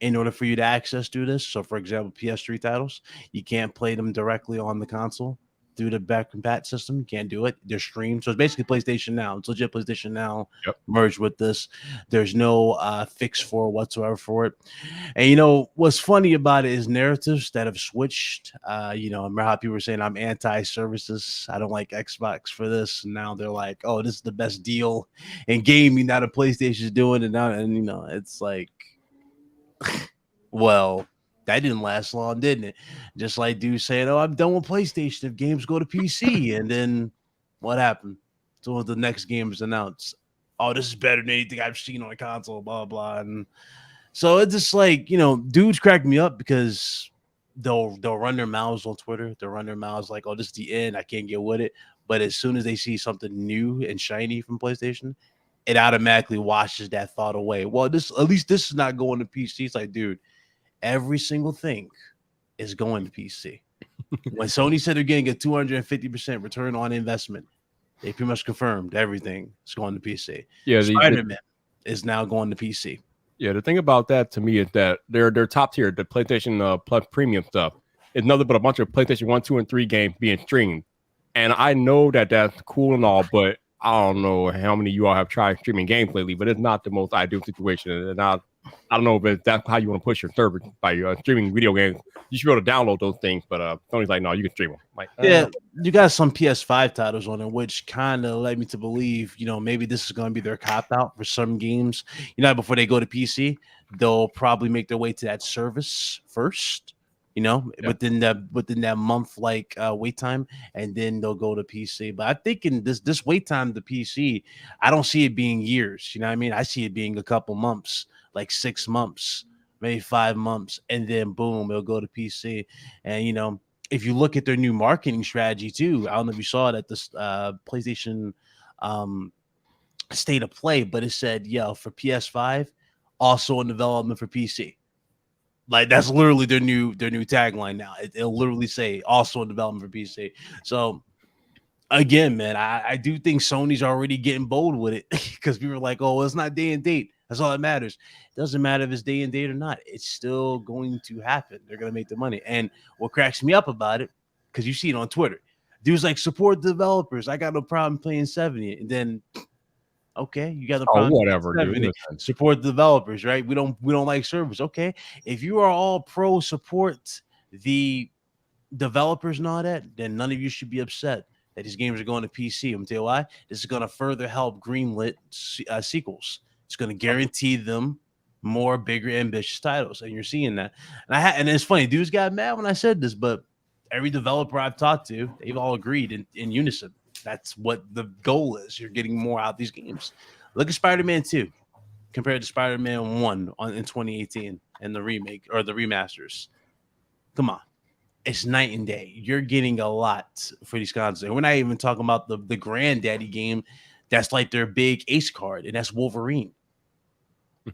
in order for you to access through this. So, for example, PS3 titles, you can't play them directly on the console through the back compat system. You can't do it. They're streamed. So it's basically PlayStation Now. It's legit PlayStation Now merged with this. There's no fix for whatsoever for it. And what's funny about it is narratives that have switched. Remember how people were saying I'm anti-services. I don't like Xbox for this. And now they're like, oh, this is the best deal in gaming now that PlayStation is doing it now. And it's like, well, that didn't last long, didn't it? Just like dude saying, oh, I'm done with PlayStation if games go to PC. And then what happened? So the next game is announced. Oh, this is better than anything I've seen on a console, blah, blah. And so it's just like, dudes crack me up because they'll run their mouths on Twitter. They'll run their mouths like, oh, this is the end. I can't get with it. But as soon as they see something new and shiny from PlayStation, it automatically washes that thought away. Well, at least this is not going to PC. It's like, dude, every single thing is going to PC. When Sony said they're getting a 250% return on investment, they pretty much confirmed everything is going to PC. Yeah, Spider-Man is now going to PC. Yeah, the thing about that to me is that they're top tier. The PlayStation Plus Premium stuff is nothing but a bunch of PlayStation 1, 2, and 3 games being streamed. And I know that that's cool and all, but I don't know how many of you all have tried streaming games lately, but it's not the most ideal situation. And I don't know if that's how you want to push your server by streaming video games. You should be able to download those things, but Sony's like, no, you can stream them. Like, yeah, you got some PS5 titles on it, which kind of led me to believe, maybe this is going to be their cop out for some games. Before they go to PC, they'll probably make their way to that service first. Within that month wait time, and then they'll go to PC. But I think in this wait time to PC, I don't see it being years. You know what I mean? I see it being a couple months, like 6 months, maybe 5 months, and then boom, it'll go to PC. And if you look at their new marketing strategy too, I don't know if you saw it at this PlayStation State of Play, but it said, for PS5, also in development for PC. Like that's literally their new tagline now. It'll literally say also in development for PC. So again, man, I do think Sony's already getting bold with it because people are like, oh, well, it's not day and date. That's all that matters. It doesn't matter if it's day and date or not. It's still going to happen. They're going to make the money. And what cracks me up about it, because you see it on Twitter, dude's like, support the developers. I got no problem paying 70. And then okay, you got the problem. Whatever, dude. Support the developers, right? We don't like servers. Okay, if you are all pro support the developers and all that, then none of you should be upset that these games are going to PC. I'm gonna tell you why. This is going to further help greenlit sequels. It's going to guarantee them more bigger, ambitious titles, and you're seeing that. And it's funny, dudes got mad when I said this, but every developer I've talked to, they've all agreed in unison. That's what the goal is. You're getting more out of these games. Look at Spider-Man 2 compared to Spider-Man 1 in 2018 and the remake or the remasters. Come on. It's night and day. You're getting a lot for these consoles. And we're not even talking about the granddaddy game that's like their big ace card, and that's Wolverine.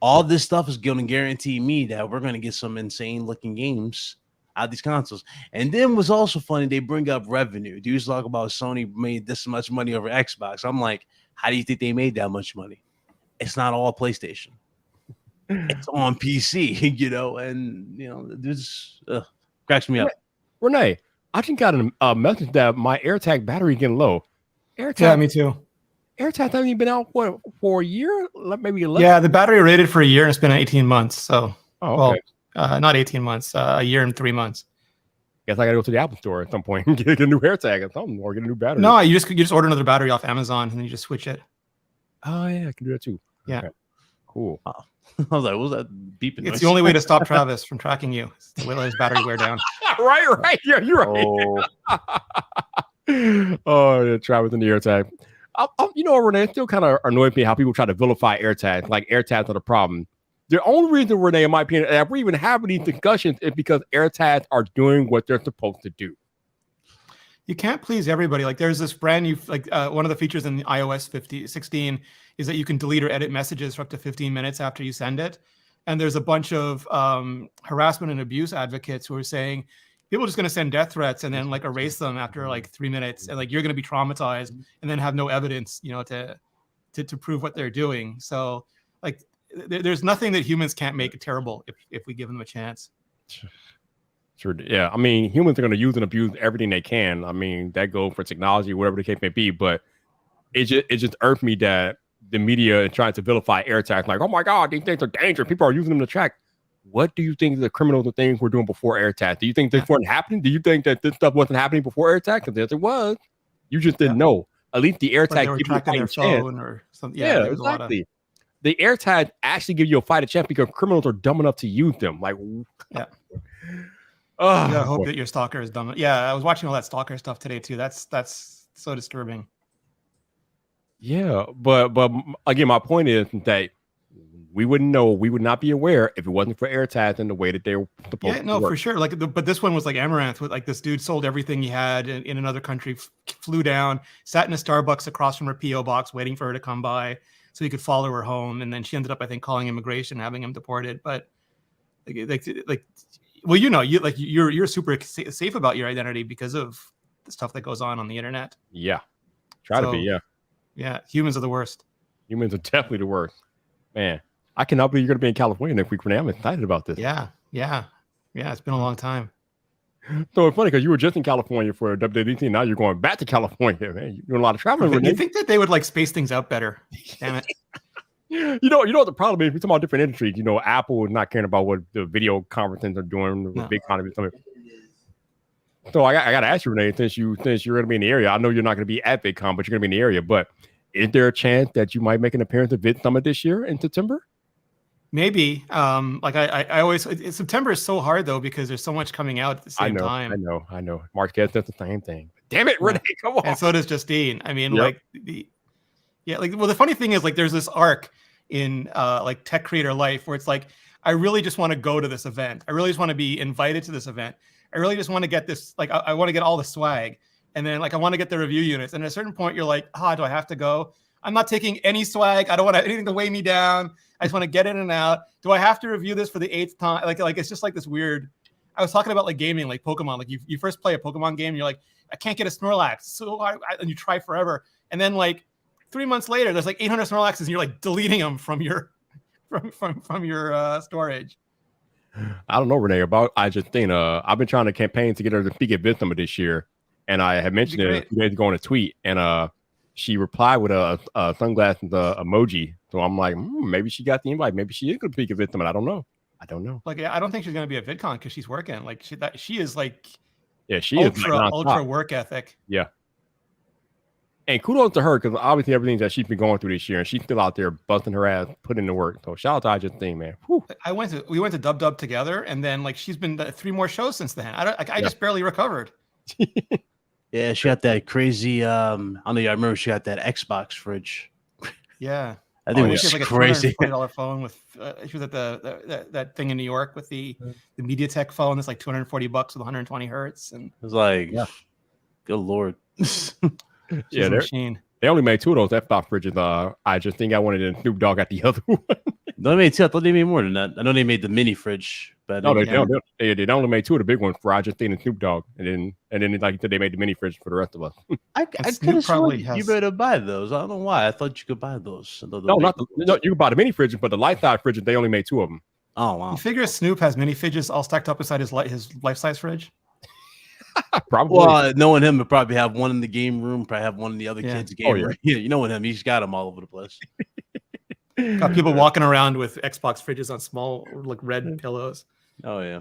All this stuff is going to guarantee me that we're going to get some insane looking games out of these consoles. And then what's also funny, they bring up revenue. Dudes talk about Sony made this much money over Xbox. I'm like, how do you think they made that much money? It's not all PlayStation. It's on PC, and this cracks me up. Renee, I just got a message that my AirTag battery getting low. AirTag, Yeah, me too. AirTag hasn't even been out for a year, maybe 11. Yeah, the battery rated for a year and it's been 18 months. So, Oh, okay. well, not 18 months, a year and 3 months. Guess I gotta go to the Apple store at some point and get a new AirTag or something, or get a new battery. No, you just order another battery off Amazon and then you just switch it. Oh yeah, I can do that too. Yeah. Okay. Cool. I was like, what was that beeping It's noise? the only way to stop Travis from tracking you. Is to let his battery wear down. right. Yeah, you're right. Oh, yeah, Travis and the AirTag. You know, Renee, it still kind of annoys me how people try to vilify AirTags. Like AirTags are the problem. The only reason, Renee, in my opinion, that we're even having these discussions is because AirTags are doing what they're supposed to do. You can't please everybody. Like there's this brand new, one of the features in iOS 16 is that you can delete or edit messages for up to 15 minutes after you send it. And there's a bunch of harassment and abuse advocates who are saying people are just going to send death threats and then like erase them after like 3 minutes, and like you're going to be traumatized and then have no evidence, you know, to prove what they're doing. So like there's nothing that humans can't make terrible if we give them a chance. Sure. Yeah. I mean, humans are going to use and abuse everything they can. I mean, that goes for technology, whatever the case may be. But it just irked me that the media is trying to vilify AirTags. Like, oh my God, these things are dangerous. People are using them to track. What do you think the criminals and things were doing before AirTags? Do you think this wasn't happening? Do you think that this stuff wasn't happening before AirTags? Because yes, it was. You just didn't know. At least the AirTag Or gives you a tracking their fighting phone chance. or something. Yeah, there's a lot of- exactly. The AirTag actually give you a fighting chance because criminals are dumb enough to use them. Like, Yeah. Oh, You gotta hope that your stalker is dumb. Yeah, I was watching all that stalker stuff today too. That's so disturbing. yeah, but again, my point is that we wouldn't know, we would not be aware if it wasn't for AirTags and the way that they were supposed Yeah, to no, work. for sure. Like, but this one was like Amaranth. With like this dude sold everything he had in another country, flew down, sat in a Starbucks across from her PO box, waiting for her to come by so he could follow her home. And then she ended up, I think, calling immigration, having him deported. But like, well, you know, you're super safe about your identity because of the stuff that goes on the internet. Yeah, try to be. Yeah, Yeah, humans are the worst. humans are definitely the worst. Man, I cannot believe you're going to be in California next week, Renee. I'm excited about this. Yeah. It's been a long time. So it's funny because you were just in California for WWDC. Now you're going back to California, man. You're doing a lot of traveling, Renee. You think that they would like space things out better? Damn it. You know what the problem is? We're talking about different industries. You know, Apple is not caring about what the video conferences are doing with No. big economies. So I got to ask you, Renee, since you're going to be in the area, I know you're not going to be at VidCon, but you're going to be in the area. But is there a chance that you might make an appearance at Vid Summit this year in September? Maybe. Like I always September is so hard though because there's so much coming out at the same time. I know. Mark Guest does the same thing. Damn it, Renee, come on. And so does Justine. I mean, Yep. like the funny thing is like there's this arc in like tech creator life where it's like I really just want to go to this event. I really just want to be invited to this event. I really just want to get this, like I want to get all the swag. And then like I want to get the review units. And at a certain point you're like, do I have to go? I'm not taking any swag. I don't want anything to weigh me down. I just want to get in and out. Do I have to review this for the 8th time? Like it's just like this weird. I was talking about like gaming, like Pokemon. Like you first play a Pokemon game, and you're like, I can't get a Snorlax, so and you try forever, and then like 3 months later, there's like 800 Snorlaxes, and you're like deleting them from your from your storage. I don't know, Renee, about I just think I've been trying to campaign to get her to speak at Vid Summit this year, and I had mentioned it a few days ago in a tweet, and she replied with a sunglasses emoji. So I'm like, maybe she got the invite. Maybe she is going to speak at Vid Summit. I don't know. Like, I don't think she's going to be at VidCon because she's working. Like, she is like, yeah, she is like ultra work ethic. Yeah. And kudos to her because obviously everything that she's been going through this year, and she's still out there busting her ass, putting in the work. So shout out to I Just Think, man. Whew. We went to Dub together, and then like she's been 3 more shows since then. I just barely recovered. Yeah, she got that crazy. I don't know. I remember she got that Xbox fridge. Yeah, I think it she was had like crazy. a $240 phone with. She was at that thing in New York with the MediaTek phone. That's like $240 with 120 hertz, and It was like, good lord. she's Yeah, a machine. they only made 2 of those F-Stop fridges. I Just Think I wanted, and Snoop Dogg got the other one. No, they made two. I thought they made more than that. I know they made the mini fridge, but No, they only made 2 of the big ones for I Just Think and Snoop Dogg, and then like you said, they made the mini fridge for the rest of us. I Snoop could have probably sworn you has- better buy those. I don't know why. I thought you could buy those. No, you can buy the mini fridges, but the light size fridges they only made 2 of them. Oh wow. You figure Snoop has mini fridges all stacked up beside his life size fridge. Probably. Well, knowing him, he'll probably have one in the game room, probably have one in the other Yeah. kid's game Oh, yeah. room. Yeah, you know him, he's got them all over the place. Got people walking around with Xbox fridges on small, like red pillows. Oh yeah.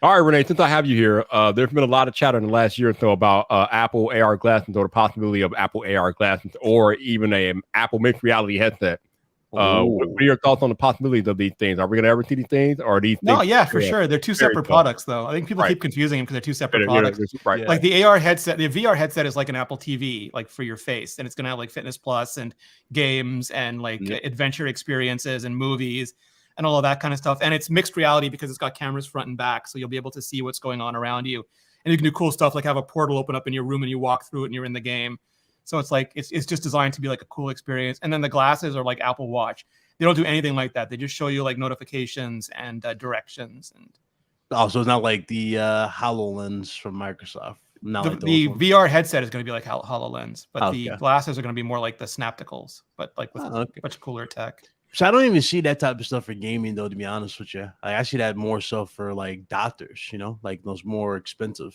All right, Renee, since I have you here, there's been a lot of chatter in the last year or so about Apple AR glasses or the possibility of Apple AR glasses or even a Apple mixed reality headset. What are your thoughts on the possibilities of these things? Are we going to ever see these things? Or are these No, things yeah, for sure. They're two separate cool. products, though. I think people Right. keep confusing them because they're two separate Yeah, products. right. Yeah. Like the AR headset, the VR headset is like an Apple TV, like for your face, and it's gonna have like Fitness Plus and games and like Yeah. adventure experiences and movies and all of that kind of stuff. And it's mixed reality because it's got cameras front and back, so you'll be able to see what's going on around you. And you can do cool stuff like have a portal open up in your room and you walk through it and you're in the game. So it's like it's just designed to be like a cool experience. And then the glasses are like Apple Watch. They don't do anything like that. They just show you like notifications and directions and. Oh, so it's not like the HoloLens from Microsoft. Not like The those ones. VR headset is going to be like HoloLens, but the Okay. glasses are going to be more like the Snapticles, but like with Oh, okay. much cooler tech. So I don't even see that type of stuff for gaming, though. To be honest with you, like, I see that more so for like doctors. You know, like those more expensive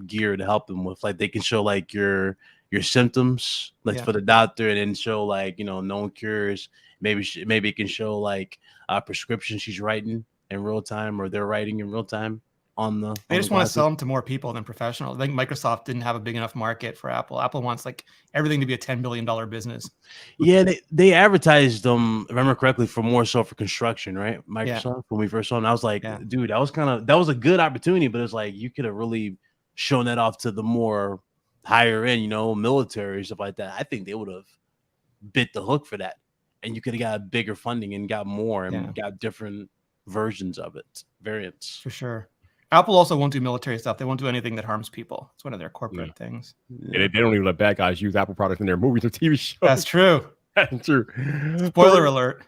gear to help them with. Like they can show like your symptoms, like Yeah. for the doctor, and then show like known cures. Maybe it can show like prescriptions she's writing in real time, or they're writing in real time on the. They on just the want to glasses. sell them to more people than professionals. I think Microsoft didn't have a big enough market for Apple. Apple wants like everything to be a $10 billion business. Yeah, they advertised them, if I remember correctly, for more so for construction, right? Microsoft when we first saw them. I was like, Yeah. dude, that was a good opportunity, but it's like you could have really shown that off to the more higher end, military stuff like that. I think they would have bit the hook for that, and you could have got bigger funding and got more and Yeah. got different versions of it, variants. For sure. Apple also won't do military stuff. They won't do anything that harms people. It's one of their corporate things. And they don't even let bad guys use Apple products in their movies or TV shows. That's true. That's true. Spoiler alert.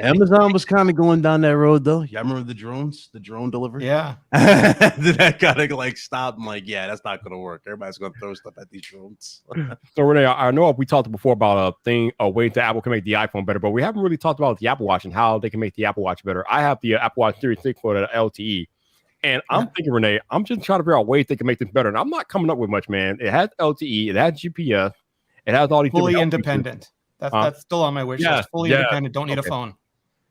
Amazon was kind of going down that road though. Yeah, I remember the drone delivery. Yeah. Then that kind of like stopped. I'm like, yeah, that's not gonna work. Everybody's gonna throw stuff at these drones. So Renee, I know we talked before about a way that Apple can make the iPhone better, but we haven't really talked about the Apple Watch and how they can make the Apple Watch better. I have the Apple Watch Series 6 for the LTE, and I'm thinking, Renee, I'm just trying to figure out ways they can make this better, and I'm not coming up with much, man. It has LTE, it has GPS, it has all these Fully different health features. independent. That's still on my wish Yeah, list. Fully yeah, independent. Don't need a okay. phone.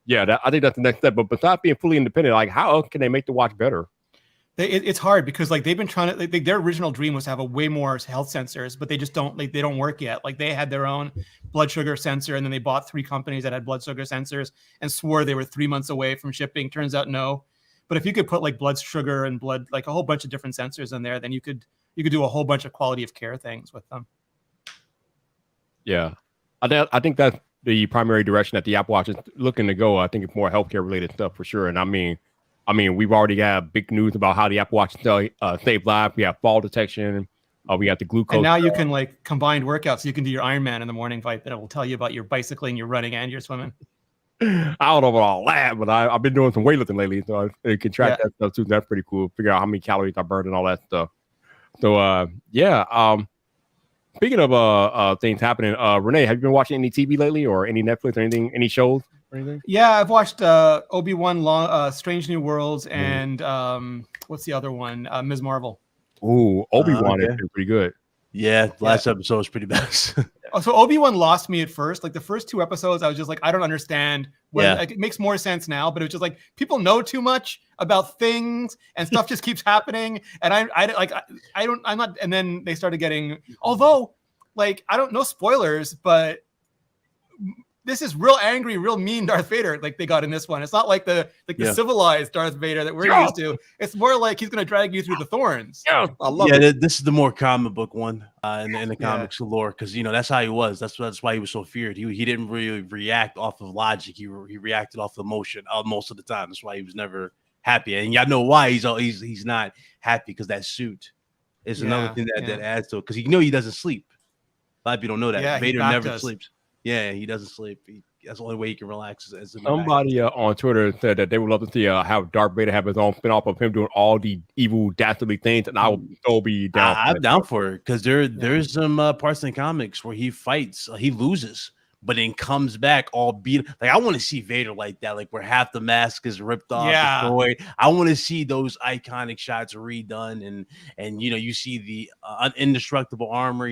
Yeah, I think that's the next step. But besides being fully independent, like how else can they make the watch better? It's hard because like they've been trying to their original dream was to have a way more health sensors, but they just don't they don't work yet. Like they had their own blood sugar sensor, and then they bought 3 companies that had blood sugar sensors and swore they were 3 months away from shipping. Turns out no. But if you could put like blood sugar and blood, like a whole bunch of different sensors in there, then you could do a whole bunch of quality of care things with them. Yeah, I think that's the primary direction that the Apple Watch is looking to go. I think it's more healthcare related stuff for sure. And I mean, we've already got big news about how the Apple Watch save lives. We have fall detection. We got the glucose. And now you can like combined workouts. You can do your Ironman in the morning, Vipe, and it will tell you about your bicycling, your running, and your swimming. I don't know about all that, but I've been doing some weightlifting lately, so it can track that stuff too. That's pretty cool. Figure out how many calories I burned and all that stuff. So speaking of things happening, Renee, have you been watching any TV lately, or any Netflix, or anything, any shows, or anything? Yeah, I've watched Obi-Wan, Strange New Worlds, and what's the other one? Ms. Marvel. Ooh, Obi-Wan okay. is pretty good. Yeah, last episode was pretty bad. So Obi-Wan lost me at first. Like the first 2 episodes, I was just like, I don't understand. Yeah. Like, it makes more sense now, but it was just like people know too much about things and stuff just keeps happening. And I'm not. And then they started getting. Although, like, I don't know spoilers, but this is real angry, real mean Darth Vader. Like they got in this one. It's not like the civilized Darth Vader that we're used to. It's more like he's gonna drag you through the thorns. Yeah, I love it. Yeah, this is the more comic book one in the comics lore, because that's how he was. That's why he was so feared. He didn't really react off of logic. He reacted off of emotion most of the time. That's why he was never happy. And y'all know why he's not happy, because that suit is another thing that adds to it. Because he doesn't sleep. A lot of people don't know that. Yeah, Vader never sleeps. Yeah, he doesn't sleep. That's the only way he can relax. Somebody on Twitter said that they would love to see have Darth Vader have his own spinoff of him doing all the evil, dastardly things, and I would so be down. I'm down for it, because there's some parts in the comics where he fights, he loses, but then comes back all beat. Like I want to see Vader like that, like where half the mask is ripped off, destroyed. I want to see those iconic shots redone, and you see the indestructible armor,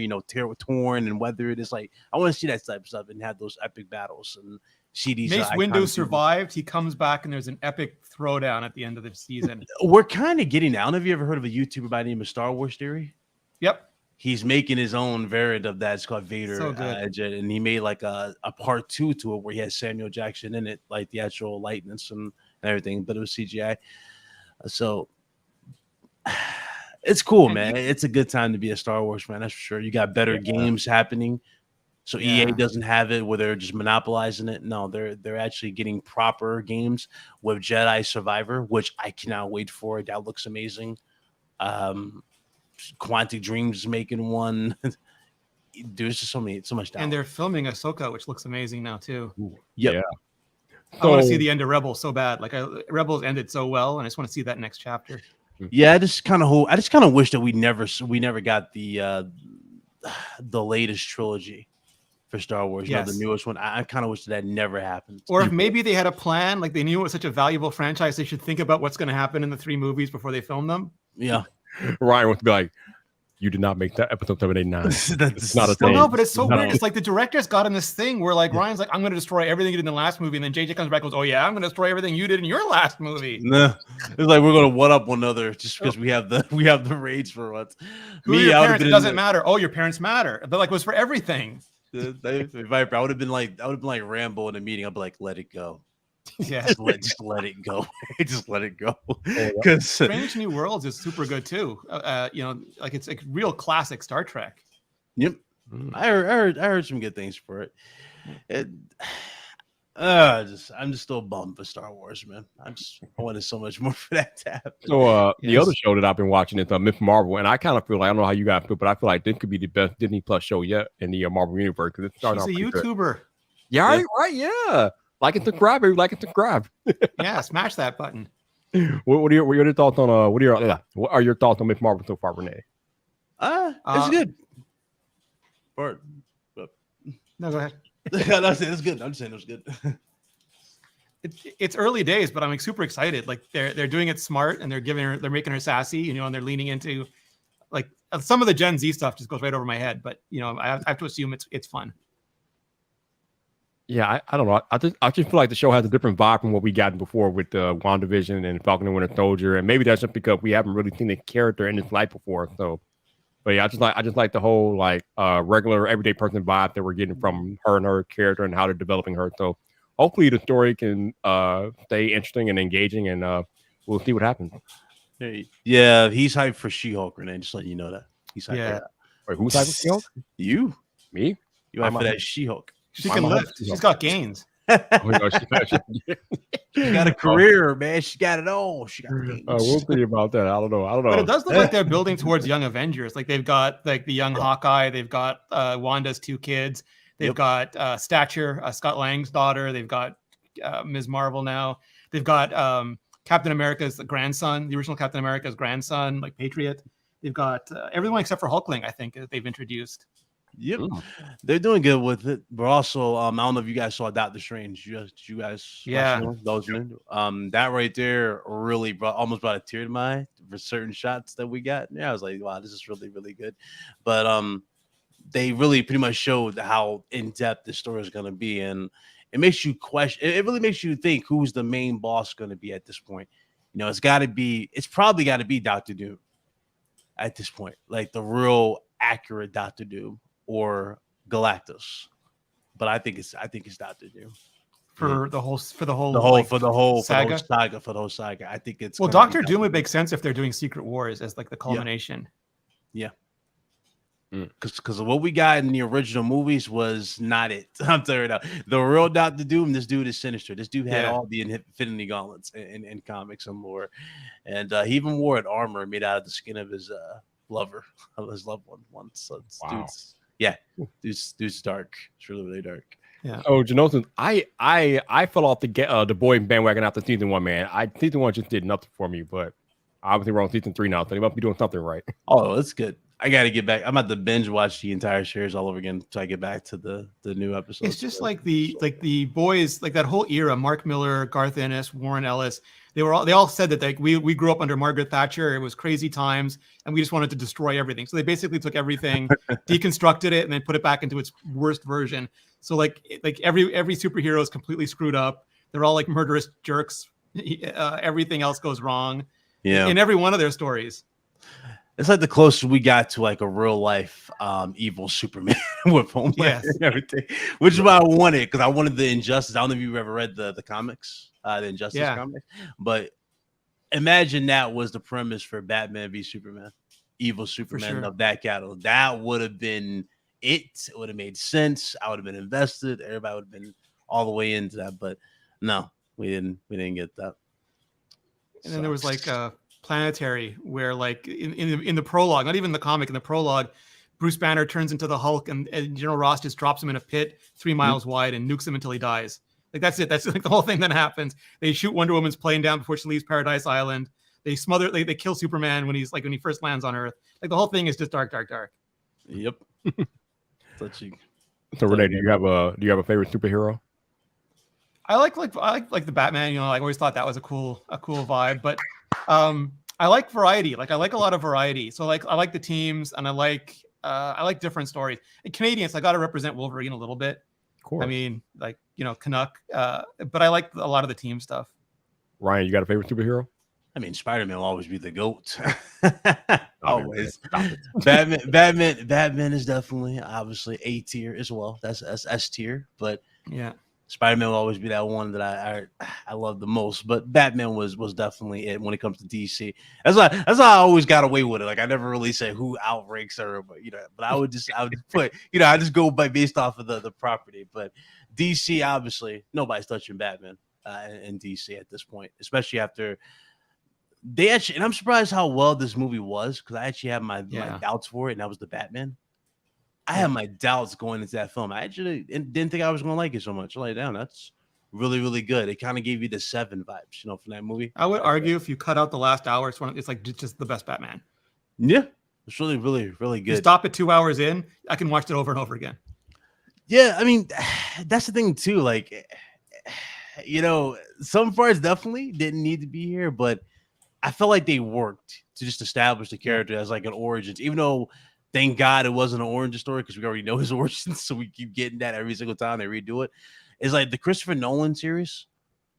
torn and weathered. It's like I want to see that type of stuff and have those epic battles and see these. Mace Windu survived. He comes back and there's an epic throwdown at the end of the season. We're kind of getting. I don't know if you ever heard of a YouTuber by the name of Star Wars Theory. Yep. He's making his own variant of that. It's called Vader, So good. and he made like a part 2 to it where he has Samuel Jackson in it, like the actual lightness and everything, but it was CGI. So it's cool, man. It's a good time to be a Star Wars fan, that's for sure. You got better games happening. So EA doesn't have it where they're just monopolizing it. No, they're actually getting proper games with Jedi Survivor, which I cannot wait for. That looks amazing. Quantic Dreams is making one. There's just so much talent. And they're filming Ahsoka, which looks amazing now too. Yep. Yeah. I want to see the end of Rebels so bad. Like Rebels ended so well, and I just want to see that next chapter. Yeah, I just kind of wish that we never got the latest trilogy for Star Wars. Yes. The newest one. I kind of wish that never happened. Or if maybe they had a plan, like they knew it was such a valuable franchise, they should think about what's going to happen in the 3 movies before they film them. Yeah. Ryan wants to be like, you did not make that episode 789. It's not a Well, thing. no, but it's so No. weird. It's like the director's got in this thing where like Ryan's like, I'm going to destroy everything you did in the last movie, and then JJ comes back and goes, oh yeah, I'm going to destroy everything you did in your last movie. Nah. It's like we're gonna one up one another just because we have the rage for once. Who are your parents? It doesn't matter. Oh, your parents matter. But like it was for everything. I would have been like Rambo in a meeting. I'd be like, let it go. Yeah. Just let it go. Just let it go. Because Strange New Worlds is super good too. Like it's like real classic Star Trek. Yep. I heard some good things for it. I'm just still bummed for Star Wars, man. I wanted so much more for that to happen. So the other show that I've been watching is Ms. Marvel, and I kind of feel like, I don't know how you guys feel, but I feel like this could be the best Disney Plus show yet in the Marvel universe because it's starting She's a off pretty good. YouTuber. Yeah, right. Yeah, like and subscribe, baby. Like and subscribe. Yeah, smash that button. What are your thoughts on what are your thoughts on Ms. Marvel so far, Renee? It's good. No, go ahead. It's good. I'm saying it's good. It's early days, but I'm like super excited. Like they're doing it smart, and they're making her sassy, and they're leaning into like some of the Gen Z stuff just goes right over my head. But I have to assume it's fun. Yeah, I don't know. I just feel like the show has a different vibe from what we gotten before with WandaVision and Falcon and Winter Soldier, and maybe that's just because we haven't really seen the character in this light before. So, but yeah, I just like the whole like regular everyday person vibe that we're getting from her and her character and how they're developing her. So hopefully the story can stay interesting and engaging, and we'll see what happens. Yeah, he's hyped for She-Hulk, Renee. Just letting you know that he's hyped. Yeah. For that. Wait, who's hyped for She-Hulk? You, Me? you hyped for that She-Hulk. She can lift. She's got gains. Oh, no, She got a career, man. She got it all. She got games. we'll see about that. I don't know. But it does look like they're building towards Young Avengers. Like they've got like the young Hawkeye. They've got Wanda's 2 kids. They've got Stature, Scott Lang's daughter. They've got Ms. Marvel now. They've got Captain America's grandson, the original Captain America's grandson, like Patriot. They've got everyone except for Hulkling, I think, that they've introduced. Yep, they're doing good with it. But also, I don't know if you guys saw Doctor Strange. Did you guys? Yeah. Those men. That right there really almost brought a tear to my eye for certain shots that we got. Yeah, I was like, wow, this is really, really good. But they really pretty much showed how in depth the story is going to be, and it makes you question. It really makes you think who's the main boss going to be at this point. It's probably got to be Doctor Doom at this point, like the real accurate Doctor Doom. Or Galactus, but I think it's Doctor Doom for the whole saga. For the whole saga. I think it's Doctor Doom would make sense if they're doing Secret Wars as like the culmination. Yeah, because of what we got in the original movies was not it. I'm telling you now, the real Doctor Doom. This dude is sinister. This dude had all the Infinity Gauntlets in comics and lore, and he even wore an armor made out of the skin of his loved one once. So wow. Dude's dark. It's really, really dark. Yeah. Oh, Janosin, I fell off the boy bandwagon after season 1, man. Season 1 just did nothing for me, but obviously we're on season 3 now, so they must be doing something right. Oh, that's good. I got to get back. I'm about to binge watch the entire series all over again until I get back to the new episodes. It's just like the boys, like that whole era, Mark Miller, Garth Ennis, Warren Ellis, they all said that like we grew up under Margaret Thatcher. It was crazy times, and we just wanted to destroy everything. So they basically took everything, deconstructed it, and then put it back into its worst version. So like every superhero is completely screwed up. They're all like murderous jerks. Everything else goes wrong. Yeah, in every one of their stories. It's like the closest we got to like a real life evil Superman with Homeland and everything, which is why I wanted, because I wanted the Injustice. I don't know if you've ever read the comics, the Injustice comics, but imagine that was the premise for Batman v Superman, evil Superman of that catalog. That would have been it. It would have made sense. I would have been invested. Everybody would have been all the way into that, but no, we didn't get that. And then there was like Planetary, where like in the prologue, not even the comic, in the prologue, Bruce Banner turns into the Hulk, and General Ross just drops him in a pit 3 miles wide and nukes him until he dies. Like that's it. That's like the whole thing that happens. They shoot Wonder Woman's plane down before she leaves Paradise Island. They they kill Superman when he first lands on Earth. Like the whole thing is just dark. Yep. So Renee, do you have a favorite superhero? I like the Batman. You know, I always thought that was a cool vibe, but I like variety. Like I like a lot of variety. So like I like the teams, and I like different stories. And Canadians, I got to represent Wolverine a little bit. Of course. I mean, like, you know, Canuck. But I like a lot of the team stuff. Ryan, you got a favorite superhero? I mean, Spider-Man will always be the GOAT. Always. Batman is definitely obviously A tier as well. That's S tier, but yeah. Spider-Man will always be that one that I love the most, but Batman was definitely it when it comes to DC. That's why I always got away with it. Like I never really say who outranks her, but you know, but I would put, you know, I just go based off of the property. But DC, obviously, nobody's touching Batman in DC at this point, especially after they actually. And I'm surprised how well this movie was, because I actually have my doubts for it, and that was the Batman. I had my doubts going into that film. I actually didn't think I was going to like it so much. I laid down. That's really, really good. It kind of gave you the Seven vibes, you know, from that movie. I would argue if you cut out the last hour, it's like just the best Batman. Yeah, it's really, really, really good. You stop it 2 hours in, I can watch it over and over again. Yeah, I mean, that's the thing too. Like, you know, some parts definitely didn't need to be here, but I felt like they worked to just establish the character as like an origins, even though. Thank God it wasn't an origin story, because we already know his origins, so we keep getting that every single time they redo it. It's like the Christopher Nolan series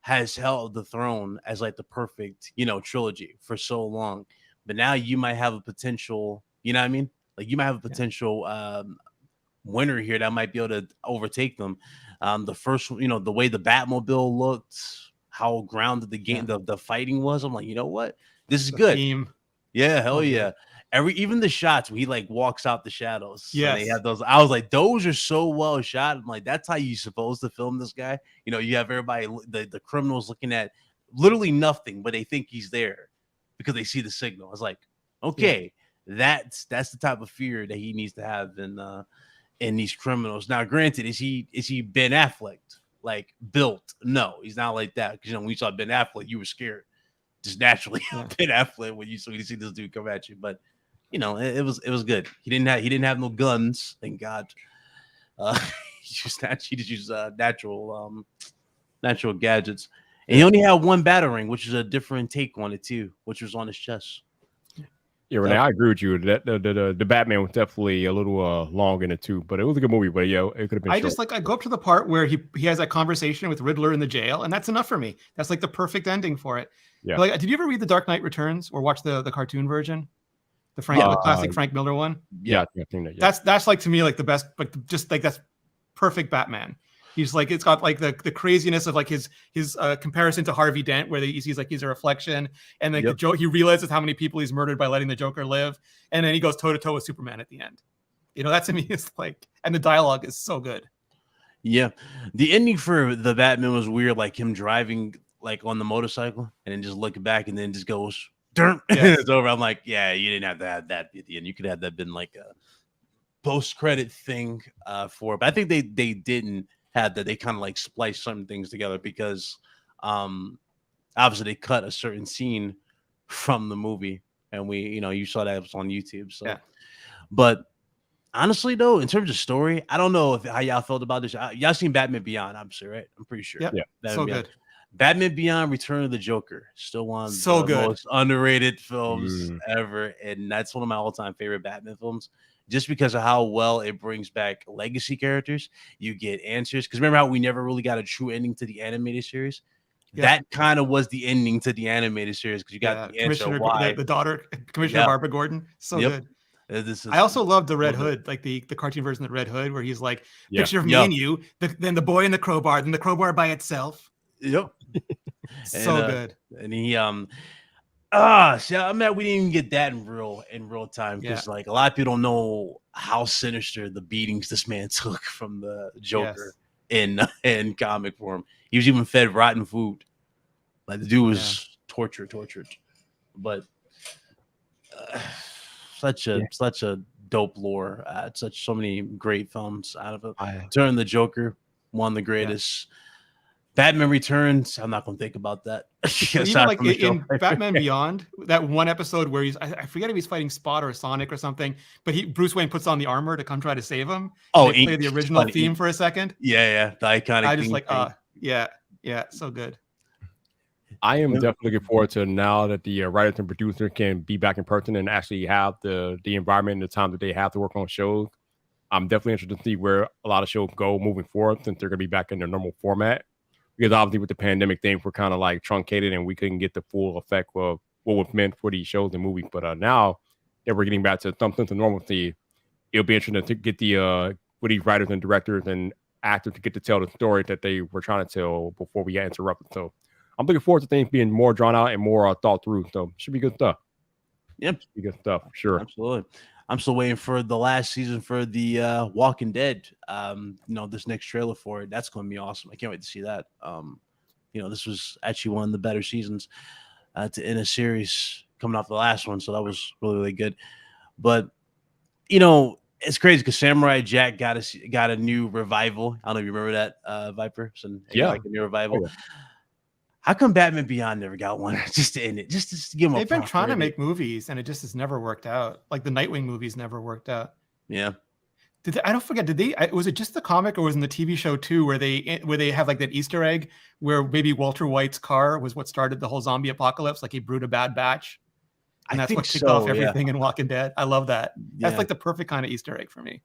has held the throne as like the perfect, you know, trilogy for so long. But now you might have a potential, you know what I mean? Like you might have a potential winner here that might be able to overtake them. The first, you know, the way the Batmobile looked, how grounded the game, the fighting was. I'm like, you know what? This is good. Theme. Yeah, hell yeah. Even the shots where he like walks out the shadows. Yeah, they have those. I was like, those are so well shot. I'm like, that's how you supposed to film this guy. You know, you have everybody, the criminals looking at literally nothing, but they think he's there because they see the signal. I was like, okay, that's the type of fear that he needs to have in these criminals. Now, granted, is he Ben Affleck like built? No, he's not like that. Because you know, when you saw Ben Affleck, you were scared just naturally. Ben Affleck when you see this dude come at you, but. You know, it was good. He didn't have no guns, thank God. He just used natural gadgets, and he only had one batarang, which is a different take on it too, which was on his chest. Yeah, Renee, I agree with you. That the Batman was definitely a little long in it too, but it was a good movie. But yeah, it could have been. I go up to the part where he has that conversation with Riddler in the jail, and that's enough for me. That's like the perfect ending for it. Yeah. Like, did you ever read The Dark Knight Returns or watch the cartoon version? The classic Frank Miller one. Yeah, I think that. That's like to me like the best, like just like that's perfect Batman. He's like it's got like the craziness of like his comparison to Harvey Dent, where he's like he's a reflection, and like he realizes how many people he's murdered by letting the Joker live, and then he goes toe to toe with Superman at the end. You know, that to me is like, and the dialogue is so good. Yeah, the ending for the Batman was weird, like him driving like on the motorcycle and then just looking back and then just goes. It's over. I'm like, yeah, you didn't have to have that at the end. You could have that been like a post-credit thing for it. But I think they didn't have that. They kind of like spliced some things together because obviously they cut a certain scene from the movie, and you saw that it was on YouTube. So But honestly, though, in terms of story, I don't know how y'all felt about this. Y'all seen Batman Beyond, obviously, right? I'm pretty sure. Yep. Yeah. Batman So Beyond. good. Batman Beyond: Return of the Joker, still one of So the good. most underrated films Mm. ever, and that's one of my all-time favorite Batman films. Just because of how well it brings back legacy characters, you get answers. Because remember how we never really got a true ending to the animated series? Yeah. That kind of was the ending to the animated series because you got the answer Commissioner, why. the daughter, Commissioner Yep. Barbara Gordon. So Yep. good. This is I also love the Red love it. Hood, like the cartoon version of the Red Hood, where he's like, Yeah. picture of me Yeah. and you, then the boy and the crowbar, then the crowbar by itself. Yep. So good. And he see, I'm mad we didn't even get that in real time because like a lot of people don't know how sinister the beatings this man took from the Joker in comic form. He was even fed rotten food. Like the dude was tortured. But such a dope lore. So many great films out of it. Turn the Joker, one of the greatest. Batman Returns. I'm not gonna think about that. Even like in Batman Beyond, that one episode where I forget if he's fighting Spot or Sonic or something, but Bruce Wayne puts on the armor to come try to save him. Oh, they play the original theme for a second. Yeah, the iconic. I just like, so good. I am definitely looking forward to now that the writers and producers can be back in person and actually have the environment and the time that they have to work on shows. I'm definitely interested to see where a lot of shows go moving forward since they're going to be back in their normal format. Because obviously with the pandemic, things were kind of like truncated and we couldn't get the full effect of what was meant for these shows and movies. But now that we're getting back to some sense of normalcy, it'll be interesting to get the with these writers and directors and actors to get to tell the story that they were trying to tell before we got interrupted. So I'm looking forward to things being more drawn out and more thought through. So should be good stuff. Yep, should be good stuff for sure. Absolutely. I'm still waiting for the last season for the Walking Dead. This next trailer for it. That's going to be awesome. I can't wait to see that. This was actually one of the better seasons to end a series coming off the last one. So that was really, really good. But, it's crazy because Samurai Jack got a new revival. I don't know if you remember that, Viper. Like a new revival. Oh, yeah. How come Batman Beyond never got one? Just to end it, just to give them. They've been trying to make movies, and it just has never worked out. Like the Nightwing movies never worked out. Yeah. I don't forget. Was it just the comic, or was it in the TV show too, where they have like that Easter egg where maybe Walter White's car was what started the whole zombie apocalypse? Like he brewed a bad batch, and that's what kicked off everything in Walking Dead. I love that. That's like the perfect kind of Easter egg for me.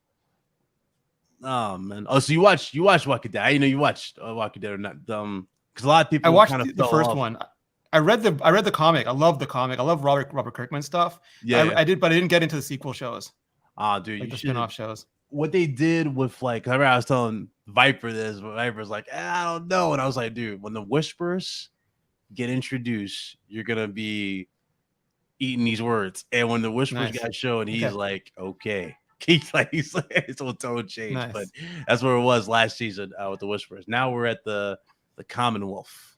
Oh man! Oh, so you watched Walking Dead? I didn't know you watched Walking Dead or not. Because a lot of people. I watched the first one. I read the comic. I love the comic. I love Robert Kirkman stuff. I did, but I didn't get into the sequel shows. Dude, like the spin-off shows. What they did with I remember I was telling Viper this, but Viper's like, I don't know, and I was like, dude, when the Whisperers get introduced, you're gonna be eating these words, and when the Whisperers got shown, he's like, okay. He's like his whole tone changed, but that's where it was last season with the Whisperers. Now we're at the Commonwealth,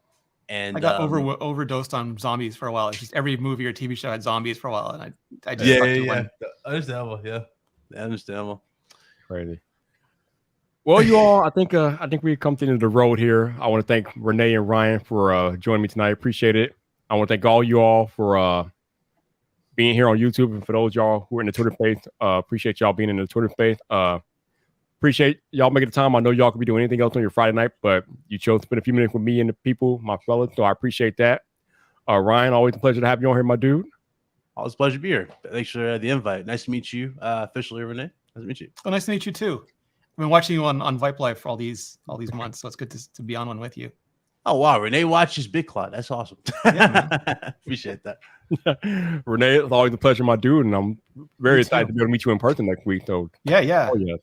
and I got overdosed on zombies for a while. It's just every movie or TV show had zombies for a while, and I just understandable. Crazy. Well, you all, I think we've come to the end of the road here. I want to thank Renee and Ryan for joining me tonight. Appreciate it. I want to thank all you all for being here on YouTube, and for those y'all who are in the Twitter space, appreciate y'all being in the Twitter space. Appreciate y'all making the time. I know y'all could be doing anything else on your Friday night, but you chose to spend a few minutes with me and the people, my fellas. So I appreciate that. Ryan, always a pleasure to have you on here, my dude. Always a pleasure to be here. Thanks for the invite. Nice to meet you, officially, Renee. Nice to meet you. Oh, nice to meet you too. I've been watching you on Vipe Life for all these months, so it's good to be on one with you. Oh wow, Renee watches Big Cloud. That's awesome. Yeah, appreciate that. Renee, it's always a pleasure, my dude, and I'm very excited to be able to meet you in person next week. So yeah. Oh, yeah.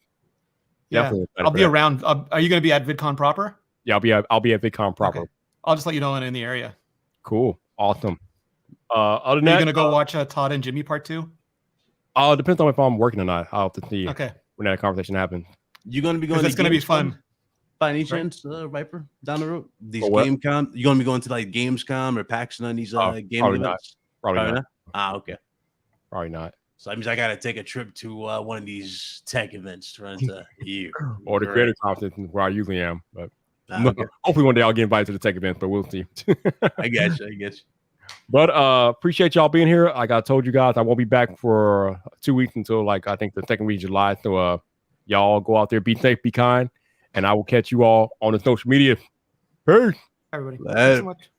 Definitely. I'll be around. Are you going to be at VidCon proper? Yeah, I'll be at VidCon proper. Okay. I'll just let you know when I'm in the area. Cool. Awesome. Other than Are that, you going to go watch Todd and Jimmy part 2? It depends on if I'm working or not. I'll have to see when that conversation happens. You're going to be going. It's going to be fun. By any chance, Viper, down the road? These GameCom, you're going to be going to like Gamescom or PAX and these game events? Probably not. Okay. Probably not. So that means I got to take a trip to one of these tech events to run into you. Or the creator conference where I usually am. But hopefully one day I'll get invited to the tech event, but we'll see. I guess you. But appreciate y'all being here. Like I told you guys, I won't be back for 2 weeks until like I think the second week of July. So y'all go out there, be safe, be kind, and I will catch you all on the social media. Peace. Everybody. Later. Thanks so much.